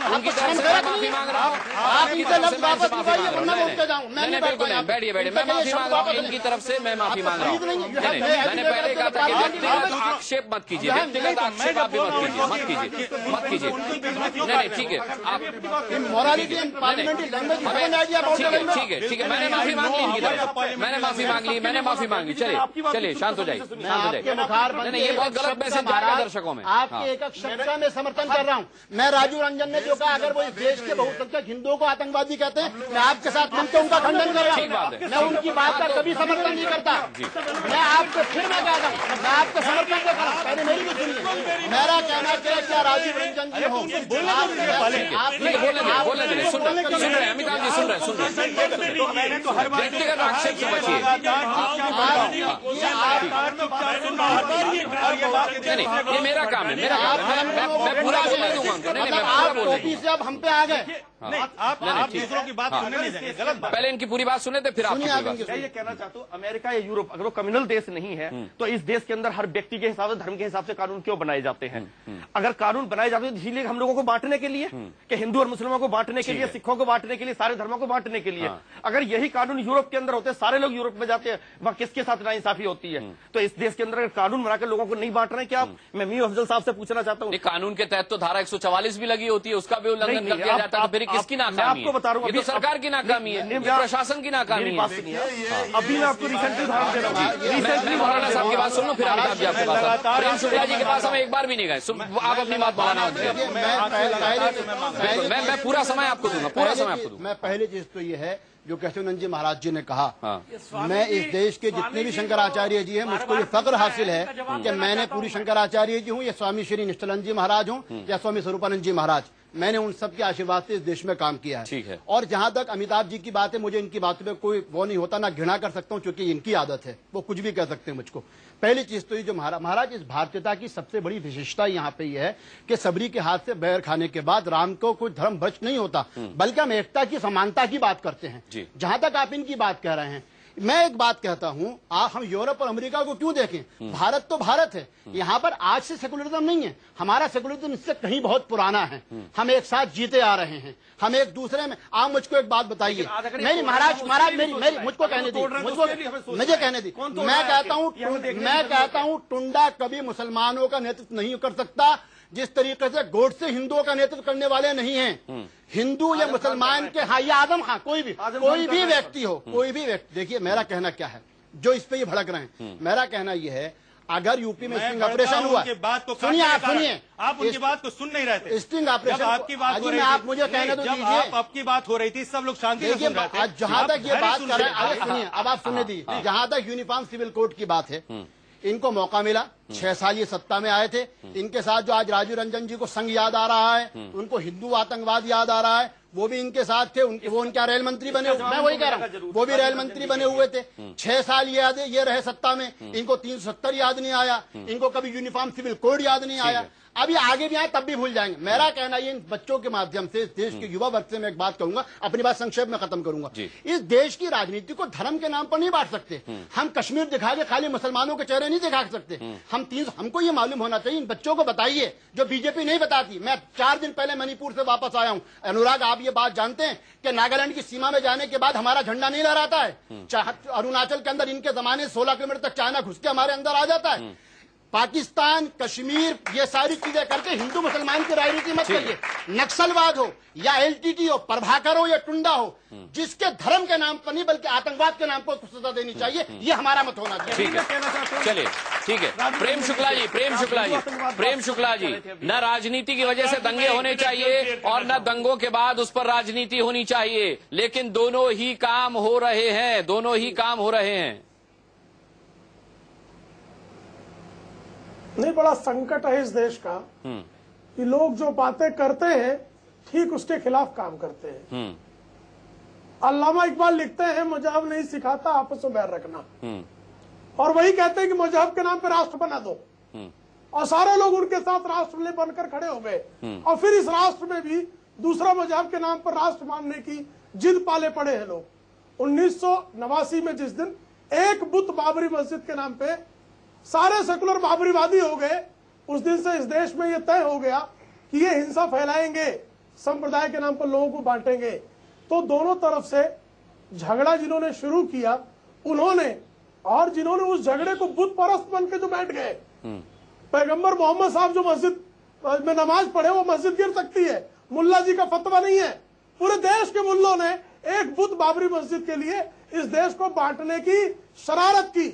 उनकी तरफ से माफी मांग रहा हूँ। आप इनसे लफ्ज वापस लीजिए, वरना मैं उठ जाऊँ। मैं नहीं बिल्कुल नहीं, बैठिए मैं माफी मांग रहा हूँ इनकी तरफ से, मैं माफी मांग रहा हूँ। मैंने पहले कहा था कि व्यक्तिगत आक्षेप मत कीजिए, व्यक्तिगत आक्षेप आप भी मत कीजिए। नहीं ठीक है, आप ठीक है, मैंने माफी मांग ली इनकी तरफ, मैंने माफी मांग ली। चलिए शांत हो जाइए। नहीं, ये बहुत गलत मैसेज जाएगा दर्शकों में। आपके एक शब्द का मैं समर्थन कर रहा हूँ। मैं राजीव रंजन ने जो कहा, अगर वो इस देश के बहुसंख्यक हिंदुओं को आतंकवादी कहते हैं, मैं आपके साथ मिलकर उनका खंडन कर रहा हूँ। मैं उनकी बात का कभी समर्थन नहीं करता। मैं आपको फिर मैं कहता हूँ, मैं आपको समर्थन करता हूँ। पहले मेरी भी सुनिए। मेरा कहना क्या राजीव रंजन जी हो, बोलने दीजिए, सुन रहे हैं अमिताभ जी, सुन रहे हैं, व्यक्तिगत आक्षेप से बचिए। नहीं, ये मेरा काम है, मैं पूरा बोलने दूंगा। आप टोपी से अब हम पे आ गए। आप दूसरों की बात सुनने नहीं देंगे, गलत बात। पहले इनकी पूरी बात सुने थे, फिर आपकी पूरी बात। मैं ये कहना चाहता हूँ, अमेरिका या यूरोप अगर वो कम्युनल देश नहीं है तो इस देश के अंदर हर व्यक्ति के हिसाब से, धर्म के हिसाब से कानून क्यों बनाए जाते हैं? अगर कानून बनाए जाते हैं तो इसीलिए हम लोगों को बांटने के लिए, कि हिंदू और मुसलमानों को बांटने के लिए, सिखों को बांटने के लिए, सारे धर्मों को बांटने के लिए। अगर यही कानून यूरोप के अंदर होते, सारे लोग यूरोप में जाते हैं, वहाँ किसके साथ नाइंसाफी होती है? तो इस देश के अंदर अगर कानून बनाकर लोगों को नहीं बांट रहे, क्या मैं मीर अफजल साहब से पूछना चाहता हूँ, कानून के तहत तो धारा 144 भी लगी होती है, उसका भी उल्लंघन कर दिया जाता है, फिर किसकी नाकामी है? बता रहा हूँ, ये तो सरकार की नाकामी है, प्रशासन की नाकामी है। अभी मैं आपको रिसेंटली उदाहरण दे रहा हूँ। मौलाना साहब की बात सुन लो, फिर अमिताभ जी आपके पास। प्रेम शुक्ला जी के पास हम एक बार भी नहीं गए, आप अपनी बात मौलाना। मैं पूरा समय आपको दूंगा, पूरा समय आपको दूंगा। मैं पहली चीज तो ये है जो केशवानंद जी महाराज जी ने कहा, मैं इस देश के जितने भी शंकराचार्य जी हैं, मुझको ये फक्र हासिल है कि मैंने पूरी शंकराचार्य जी हूँ, या स्वामी श्री निष्ठानंद जी महाराज हूँ, या स्वामी स्वरूपानंद जी महाराज, मैंने उन सबके आशीर्वाद से इस देश में काम किया है। ठीक है। और जहां तक अमिताभ जी की बात है, मुझे इनकी बातों में कोई वो नहीं होता, ना घृणा कर सकता हूं, क्योंकि इनकी आदत है, वो कुछ भी कह सकते हैं मुझको। पहली चीज तो ये जो महाराज इस भारतीयता की सबसे बड़ी विशेषता यहाँ पे ये है कि सबरी के हाथ से बैर खाने के बाद राम को कोई धर्म भ्रष्ट नहीं होता, बल्कि हम एकता की समानता की बात करते हैं। जहां तक आप इनकी बात कह रहे हैं, मैं एक बात कहता हूं, हम यूरोप और अमेरिका को क्यों देखें? भारत तो भारत है, यहाँ पर आज से सेकुलरिज्म नहीं है, हमारा सेकुलरिज्म इससे कहीं बहुत पुराना है। हम एक साथ जीते आ रहे हैं, हम एक दूसरे में। आप मुझको एक बात बताइए, नहीं महाराज मेरी मुझको कहने दी, मुझे कहने दी। मैं कहता हूँ टुंडा कभी मुसलमानों का नेतृत्व नहीं कर सकता, जिस तरीके से गोडसे हिंदुओं का नेतृत्व करने वाले नहीं हैं। हिंदू या मुसलमान के, हाँ, या आजम खां, कोई भी व्यक्ति हो, कोई भी व्यक्ति। देखिए मेरा कहना क्या है, जो इस पे ये भड़क रहे हैं, मेरा कहना ये है, अगर यूपी में स्टिंग ऑपरेशन हुआ, सुनिए आप उनकी बात को सुन नहीं रहे थे। स्टिंग ऑपरेशन आपकी बात हो रही थी, आप मुझे कहने दो दीजिए, आपकी बात हो रही थी, सब लोग शांति से सुन रहे थे। जहां तक ये बात कर रहे हैं, सुनिए, अब आप सुनने दीजिए। जहां तक यूनिफॉर्म सिविल कोड की बात है, इनको मौका मिला, 6 साल ये सत्ता में आए थे, इनके साथ जो आज राजीव रंजन जी को संघ याद आ रहा है, उनको हिंदू आतंकवाद याद आ रहा है, वो भी इनके साथ थे, वो उनका रेल मंत्री बने, मैं वही कह रहा हूँ, वो भी रेल मंत्री बने हुए थे। 6 साल ये रहे सत्ता में, इनको 370 याद नहीं आया, इनको कभी यूनिफॉर्म सिविल कोड याद नहीं आया। अभी आगे भी आए तब भी भूल जाएंगे। मेरा कहना ये, इन बच्चों के माध्यम से इस देश के युवा वर्ग से मैं एक बात कहूंगा, अपनी बात संक्षेप में खत्म करूंगा। इस देश की राजनीति को धर्म के नाम पर नहीं बांट सकते। हम कश्मीर दिखा के खाली मुसलमानों के चेहरे नहीं दिखा सकते। हमको ये मालूम होना चाहिए, इन बच्चों को बताइए जो बीजेपी नहीं बताती। मैं 4 दिन पहले मणिपुर से वापस आया हूं। अनुराग, आप ये बात जानते हैं कि नागालैंड की सीमा में जाने के बाद हमारा झंडा नहीं लहराता है। अरुणाचल के अंदर इनके जमाने 16 किलोमीटर तक चाइना घुस के हमारे अंदर आ जाता है। पाकिस्तान, कश्मीर, ये सारी चीजें करके हिंदू मुसलमान की राजनीति मत करिए। नक्सलवाद हो या एलटीटी हो, प्रभाकर हो या टुंडा हो, जिसके धर्म के नाम पर नहीं बल्कि आतंकवाद के नाम पर सजा देनी चाहिए, ये हमारा मत होना चाहिए। चलिए ठीक है। प्रेम शुक्ला जी, न राजनीति की वजह से दंगे होने चाहिए और न दंगों के बाद उस पर राजनीति होनी चाहिए, लेकिन दोनों ही काम हो रहे हैं, नहीं, बड़ा संकट है इस देश का कि लोग जो बातें करते हैं ठीक उसके खिलाफ काम करते हैं। अल्लामा इकबाल लिखते हैं, मजहब नहीं सिखाता आपस में बैर रखना, और वही कहते हैं कि मजहब के नाम पे राष्ट्र बना दो, और सारे लोग उनके साथ राष्ट्र बनकर खड़े हो गए। और फिर इस राष्ट्र में भी दूसरा मजहब के नाम पर राष्ट्र मानने की जिद पाले पड़े हैं लोग। 1989 में जिस दिन एक बुत बाबरी मस्जिद के नाम पे सारे सेकुलर बाबरीवादी हो गए, उस दिन से इस देश में यह तय हो गया कि ये हिंसा फैलाएंगे, संप्रदाय के नाम पर लोगों को बांटेंगे। तो दोनों तरफ से झगड़ा जिन्होंने शुरू किया उन्होंने, और जिन्होंने उस झगड़े को बुत परस्त बन के जो बैठ गए, पैगंबर मोहम्मद साहब जो मस्जिद में नमाज पढ़े वो मस्जिद गिर सकती है, मुल्ला जी का फतवा नहीं है। पूरे देश के मुल्लों ने एक बुत बाबरी मस्जिद के लिए इस देश को बांटने की शरारत की।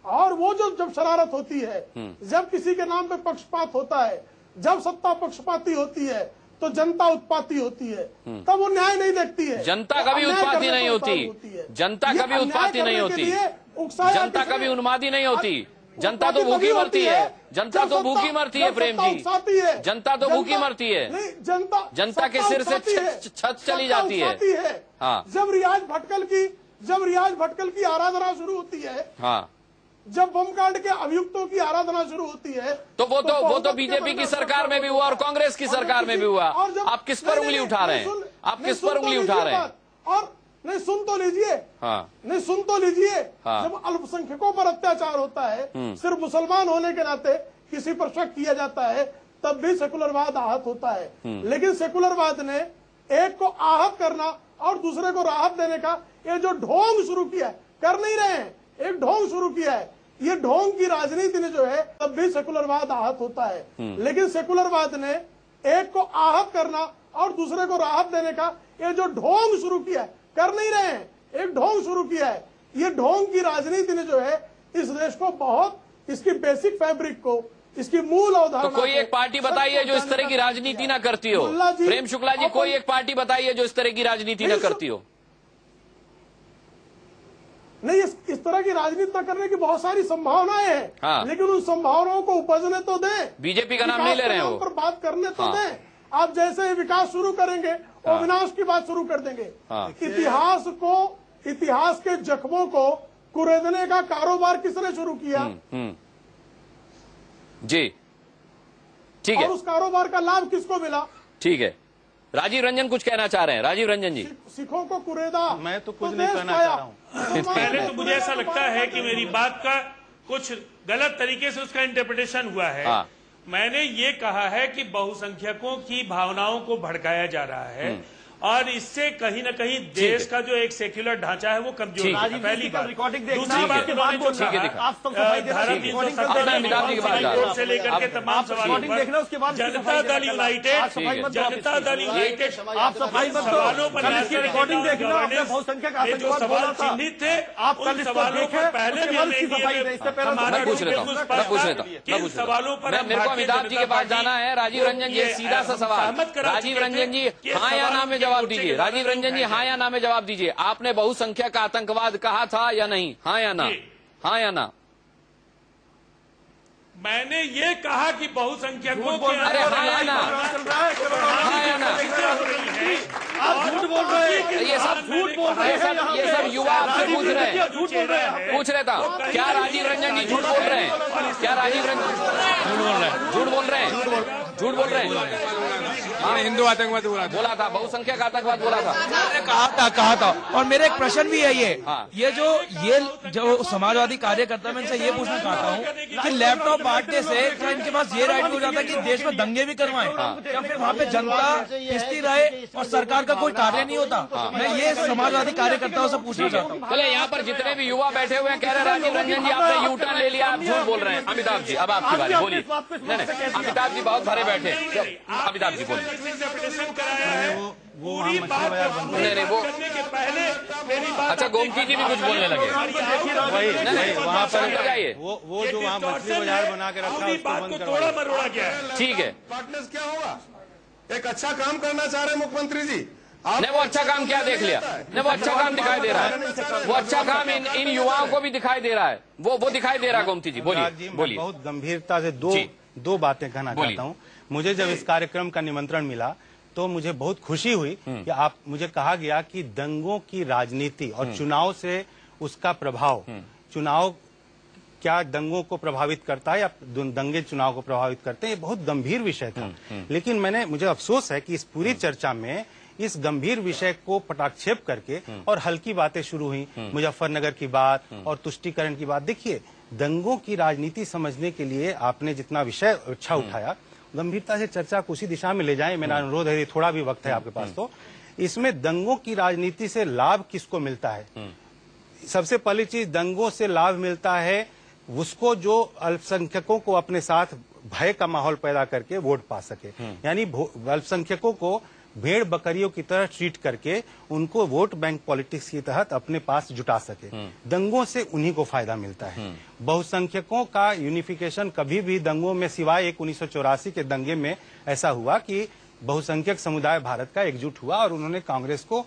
और वो जब शरारत होती है, जब किसी के नाम पे पक्षपात होता है, जब सत्ता पक्षपाती होती है, तो जनता उत्पाती होती है, तब वो न्याय नहीं देखती है। जनता कभी उत्पाती नहीं होती, जनता कभी उत्पाती नहीं होती, जनता कभी उन्मादी नहीं होती। जनता तो भूखी मरती है, जनता तो भूखी मरती है प्रेम जी, जनता तो भूखी मरती है, जनता के सिर से छत चली जाती है। हाँ, जब रियाज भटकल की आराधना शुरू होती है, हाँ, जब बमकांड के अभियुक्तों की आराधना शुरू होती है, तो वो तो बीजेपी की सरकार में भी हुआ और कांग्रेस की सरकार में भी हुआ। आप किस पर उंगली उठा रहे हैं? आप किस पर उंगली उठा रहे हैं? और नहीं सुन तो लीजिए, हाँ, नहीं सुन तो लीजिए, हाँ, जब अल्पसंख्यकों पर अत्याचार होता है, सिर्फ मुसलमान होने के नाते किसी पर शक किया जाता है, तब भी सेकुलरवाद आहत होता है। लेकिन सेकुलरवाद ने एक को आहत करना और दूसरे को राहत देने का ये जो ढोंग शुरू किया है, कर नहीं रहे हैं, एक ढोंग शुरू किया है, ये ढोंग की राजनीति ने जो है, तब भी सेकुलरवाद आहत होता है। लेकिन सेकुलरवाद ने एक को आहत करना और दूसरे को राहत देने का ये जो ढोंग शुरू किया है, कर नहीं रहे हैं, एक ढोंग शुरू किया है। ये ढोंग की राजनीति ने जो है इस देश को बहुत, इसकी बेसिक फैब्रिक को, इसकी मूल अवधारणा, तो कोई एक पार्टी बताइए जो इस तरह की राजनीति ना करती हो। प्रेम शुक्ला जी, कोई एक पार्टी बताइए जो इस तरह की राजनीति न करती हो। नहीं, इस तरह की राजनीति न करने की बहुत सारी संभावनाएं हैं, हाँ, लेकिन उन संभावनाओं को उपजने तो दें। बीजेपी का नाम नहीं ले रहे हो, पर बात करने तो दें। आप जैसे ही विकास शुरू करेंगे वो विनाश की बात शुरू कर देंगे। इतिहास के जख्मों को कुरेदने का कारोबार किसने शुरू किया? जी, ठीक है। और उस कारोबार का लाभ किसको मिला? ठीक है। राजीव रंजन कुछ कहना चाह रहे हैं। राजीव रंजन जी, सिखों को कुरेदा, मैं तो कुछ नहीं कहना चाह रहा हूँ। पहले तो मुझे ऐसा लगता है कि मेरी बात का कुछ गलत तरीके से उसका इंटरप्रिटेशन हुआ है। हाँ। मैंने ये कहा है कि बहुसंख्यकों की भावनाओं को भड़काया जा रहा है और इससे कहीं न कहीं देश का जो एक सेक्युलर ढांचा है वो कमजोर है। पहली बात। दूसरी बात, से लेकर के तमाम सवालों पर जनता दल यूनाइटेड सवालों पर जो सवाल चिन्हित थे उन सवालों पर पहले भी सवालों पर मेरे को अमिताभ जी के पास जाना है। राजीव रंजन जी, सीधा सा सवाल। राजीव रंजन जी, हाँ या ना में जवाब दीजिए। राजीव रंजन जी, हाँ या ना में जवाब दीजिए। आपने बहुसंख्यक आतंकवाद कहा था या नहीं? हाँ या ना? हाँ या ना? मैंने ये कहा कि बहुसंख्यकों के, अरे हाँ या ना? हाँ या ना? आप झूठ बोल रहे हैं। ये सब झूठ बोल रहे हैं। ये सब युवा आपसे पूछ रहे था। क्या राजीव रंजन जी झूठ बोल रहे हैं? क्या राजीव रंजन झूठ बोल रहे हैं? झूठ बोल रहे हैं। हिंदू आतंकवाद बोला था, बहुसंख्यक आतंकवाद बोला था। मैंने कहा था। और मेरा एक प्रश्न भी है ये जो समाजवादी कार्यकर्ता, मैं इनसे ये पूछना चाहता हूँ कि लैपटॉप बांटने से क्या इनके पास ये राइट हो जाता है कि देश में दंगे भी करवाएं? या फिर वहाँ पे जनता पिसती रहे और सरकार का कोई कार्य नहीं होता? मैं ये समाजवादी कार्यकर्ताओं से पूछना चाहता हूँ। बोले यहाँ पर जितने भी युवा बैठे हुए हैं कह रहे हैं राजीव रंजन जी आपने यू टर्न ले लिया, आप झूठ बोल रहे हैं। अमिताभ जी, अब आपकी बारी, बोलिए। नहीं, अमिताभ जी बहुत भरे बैठे। अमिताभ जी बोलिए। इंटरप्रिटेशन कराया है पूरी बात नहीं वो पहले मेरी बात। अच्छा, गोमती जी भी कुछ बोलने लगे। वहाँ पर जाइए, वो जो वहाँ मछली बाजार बना के रखा है उसको बंद तोड़ा मरोड़ा गया है। ठीक है, पार्टनर्स क्या होगा? एक अच्छा काम करना चाह रहे हैं मुख्यमंत्री जी। नहीं, वो अच्छा काम क्या देख लिया? नहीं, वो अच्छा काम दिखाई दे रहा है। वो अच्छा काम इन युवाओं को भी दिखाई दे रहा है। वो दिखाई दे रहा है। गोमती जी बोलिए। बहुत गंभीरता से दो बातें कहना चाहता हूँ। मुझे जब इस कार्यक्रम का निमंत्रण मिला तो मुझे बहुत खुशी हुई कि मुझे कहा गया कि दंगों की राजनीति और चुनाव से उसका प्रभाव, चुनाव क्या दंगों को प्रभावित करता है या दंगे चुनाव को प्रभावित करते हैं, ये बहुत गंभीर विषय था। लेकिन मुझे अफसोस है कि इस पूरी चर्चा में इस गंभीर विषय को पटाक्षेप करके और हल्की बातें शुरू हुई। मुजफ्फरनगर की बात और तुष्टीकरण की बात। देखिए, दंगों की राजनीति समझने के लिए आपने जितना विषय अच्छा उठाया, गंभीरता से चर्चा को उसी दिशा में ले जाएं। मेरा अनुरोध है, थोड़ा भी वक्त है आपके पास तो इसमें दंगों की राजनीति से लाभ किसको मिलता है? सबसे पहली चीज, दंगों से लाभ मिलता है उसको जो अल्पसंख्यकों को अपने साथ भय का माहौल पैदा करके वोट पा सके। यानी अल्पसंख्यकों को भेड़ बकरियों की तरह ट्रीट करके उनको वोट बैंक पॉलिटिक्स के तहत अपने पास जुटा सके। दंगों से उन्हीं को फायदा मिलता है। बहुसंख्यकों का यूनिफिकेशन कभी भी दंगों में, सिवाय 1984 के दंगे में ऐसा हुआ कि बहुसंख्यक समुदाय भारत का एकजुट हुआ और उन्होंने कांग्रेस को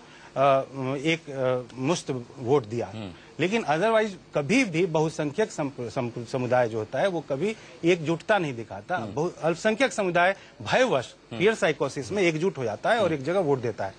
एक मुश्त वोट दिया। लेकिन अदरवाइज कभी भी बहुसंख्यक समुदाय जो होता है वो कभी एकजुटता नहीं दिखाता। अल्पसंख्यक समुदाय भयवश फियर साइकोसिस में एकजुट हो जाता है और एक जगह वोट देता है।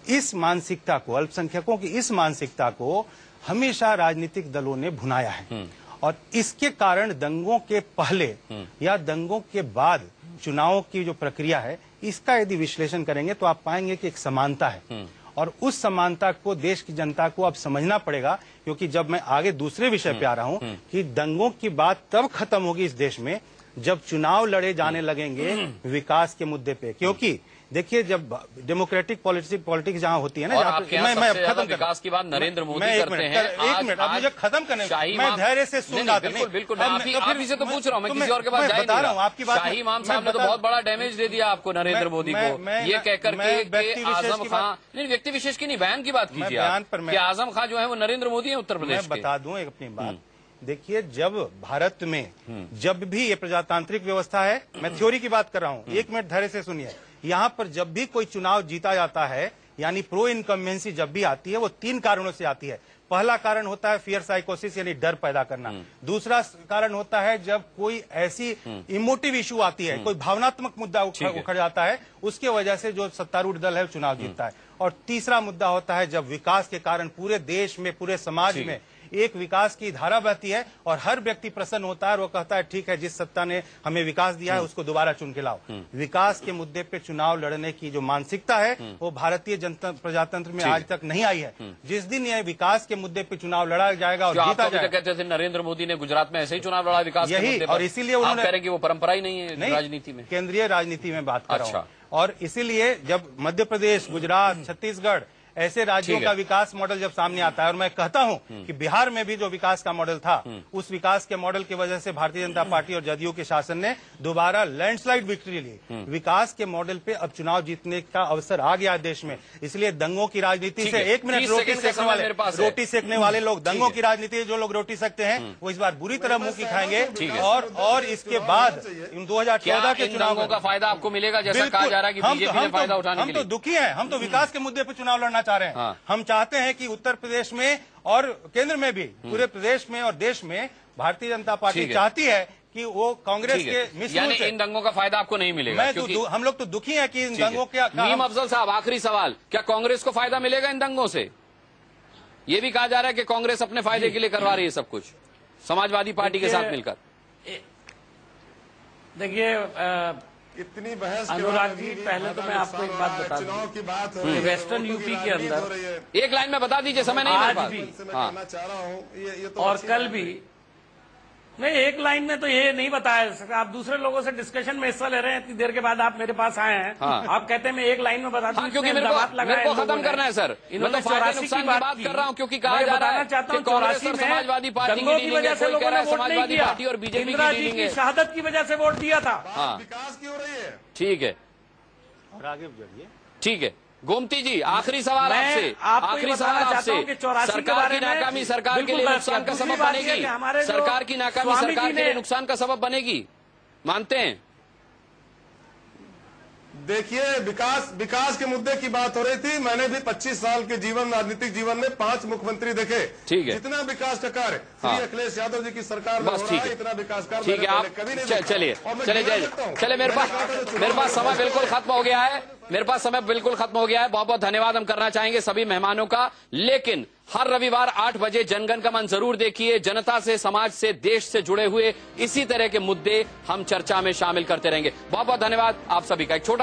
इस मानसिकता को, अल्पसंख्यकों की इस मानसिकता को हमेशा राजनीतिक दलों ने भुनाया है और इसके कारण दंगों के पहले या दंगों के बाद चुनावों की जो प्रक्रिया है इसका यदि विश्लेषण करेंगे तो आप पाएंगे कि एक समानता है और उस समानता को देश की जनता को अब समझना पड़ेगा। क्योंकि जब मैं आगे दूसरे विषय पे आ रहा हूं कि दंगों की बात तब खत्म होगी इस देश में जब चुनाव लड़े जाने लगेंगे विकास के मुद्दे पे। क्योंकि देखिए जब डेमोक्रेटिक पॉलिटिक्स जहां होती है ना, मैं खत्म विकास की बात नरेंद्र मोदी करते हैं। एक मिनट आप मुझे खत्म करने, मैं धैर्य से सुन रहा था। बिल्कुल आप ही से तो पूछ रहा हूँ, मैं किसी और के पास बता रहा हूँ। आपकी बात शाही इमाम साहब ने तो बहुत बड़ा डैमेज दे दिया आपको नरेंद्र मोदी को, ये कहकर के आजम खां, नहीं व्यक्ति विशेष की नहीं बयान की बात कीजिए कि आजम खां जो है वो नरेंद्र मोदी है उत्तर प्रदेश। मैं बता दूं एक अपनी बात, देखिए जब भारत में जब भी ये प्रजातांत्रिक व्यवस्था है, मैं थ्योरी की बात कर रहा हूँ, एक मिनट धैर्य से सुनिए। यहाँ पर जब भी कोई चुनाव जीता जाता है यानी प्रो इनकम्बेंसी जब भी आती है वो 3 कारणों से आती है। पहला कारण होता है फियर साइकोसिस यानी डर पैदा करना। दूसरा कारण होता है जब कोई ऐसी इमोटिव इशू आती है, कोई भावनात्मक मुद्दा उखड़ जाता है, उसके वजह से जो सत्तारूढ़ दल है चुनाव जीतता है। और तीसरा मुद्दा होता है जब विकास के कारण पूरे देश में, पूरे समाज में एक विकास की धारा बहती है और हर व्यक्ति प्रसन्न होता है और वो कहता है ठीक है जिस सत्ता ने हमें विकास दिया है उसको दोबारा चुन के लाओ। विकास के मुद्दे पे चुनाव लड़ने की जो मानसिकता है वो भारतीय जनता प्रजातंत्र में आज तक नहीं आई है। जिस दिन ये विकास के मुद्दे पे चुनाव लड़ा जाएगा और जीता जाएगा, कहते थे नरेंद्र मोदी ने गुजरात में ऐसे ही चुनाव लड़ा विकास के मुद्दे पर, और इसीलिए उन्होंने कह रहे कि वो परंपरा ही नहीं है राजनीति में, केंद्रीय राजनीति में बात कर रहा हूं। और इसीलिए जब मध्य प्रदेश, गुजरात, छत्तीसगढ़ ऐसे राज्यों का विकास मॉडल जब सामने आता है और मैं कहता हूं कि बिहार में भी जो विकास का मॉडल था उस विकास के मॉडल की वजह से भारतीय जनता पार्टी और जदयू के शासन ने दोबारा लैंडस्लाइड विक्ट्री ली। विकास के मॉडल पे अब चुनाव जीतने का अवसर आ गया देश में। इसलिए दंगों की राजनीति से, एक मिनट, रोटी सेकने वाले लोग, दंगों की राजनीति जो लोग रोटी सेकते हैं वो इस बार बुरी तरह मुंह की खाएंगे। और इसके बाद 2014 के चुनाव का फायदा आपको मिलेगा जैसा कहा जा रहा है कि बीजेपी ने फायदा उठाने के लिए। हम तो दुखी हैं, हम तो विकास के मुद्दे पर चुनाव लड़ना चाह रहे हैं। हम चाहते हैं कि उत्तर प्रदेश में और केंद्र में भी, पूरे प्रदेश में और देश में भारतीय जनता पार्टी चाहती है कि वो कांग्रेस के मिसयूज से इन दंगों का फायदा आपको नहीं मिलेगा। हम लोग तो दुखी हैं कि इन दंगों के। मीम अफजल साहब, आखिरी सवाल, क्या कांग्रेस को फायदा मिलेगा इन दंगों से? ये भी कहा जा रहा है कि कांग्रेस अपने फायदे के लिए करवा रही है सब कुछ समाजवादी पार्टी के साथ मिलकर। देखिए इतनी बहस अनुराग जी, पहले तो मैं आपको एक बात बता दूं, की बात हो वेस्टर्न यूपी के अंदर एक लाइन में बता दीजिए, समय नहीं आज भी कहना चाह रहा हूँ और कल भी नहीं, एक लाइन में तो ये नहीं बताया। आप दूसरे लोगों से डिस्कशन में हिस्सा ले रहे हैं, इतनी देर के बाद आप मेरे पास आए हैं। आप कहते हैं मैं एक लाइन में बता दूं, क्योंकि मेरे को खत्म करना है सर। इन्होंने 84 की बात कर रहा हूँ क्योंकि कहा जा रहा है चाहता हूँ 84 में समाजवादी पार्टी की वजह से लोगों ने वोट नहीं किया और बीजेपी की शहादत की वजह से वोट दिया था। विकास की हो रही है। ठीक है, और आगे बढ़िए। ठीक है, गोमती जी, आखिरी सवाल आपसे, आखिरी सवाल आपसे। सरकार की नाकामी सरकार के लिए नुकसान का सबब बनेगी? सरकार की नाकामी सरकार के लिए नुकसान का सबब बनेगी, मानते हैं? देखिए, विकास के मुद्दे की बात हो रही थी। मैंने भी 25 साल के राजनीतिक जीवन में 5 मुख्यमंत्री देखे। ठीक है, जितना विकास का कार्य श्री अखिलेश यादव जी की सरकार में हो रहा है, इतना विकास कार्य ठीक है। आप चलिए, मेरे पास समय बिल्कुल खत्म हो गया है। बहुत बहुत धन्यवाद हम करना चाहेंगे सभी मेहमानों का। लेकिन हर रविवार 8 बजे जनगण का मन जरूर देखिए। जनता से, समाज से, देश से जुड़े हुए इसी तरह के मुद्दे हम चर्चा में शामिल करते रहेंगे। बहुत बहुत धन्यवाद आप सभी का। एक छोटा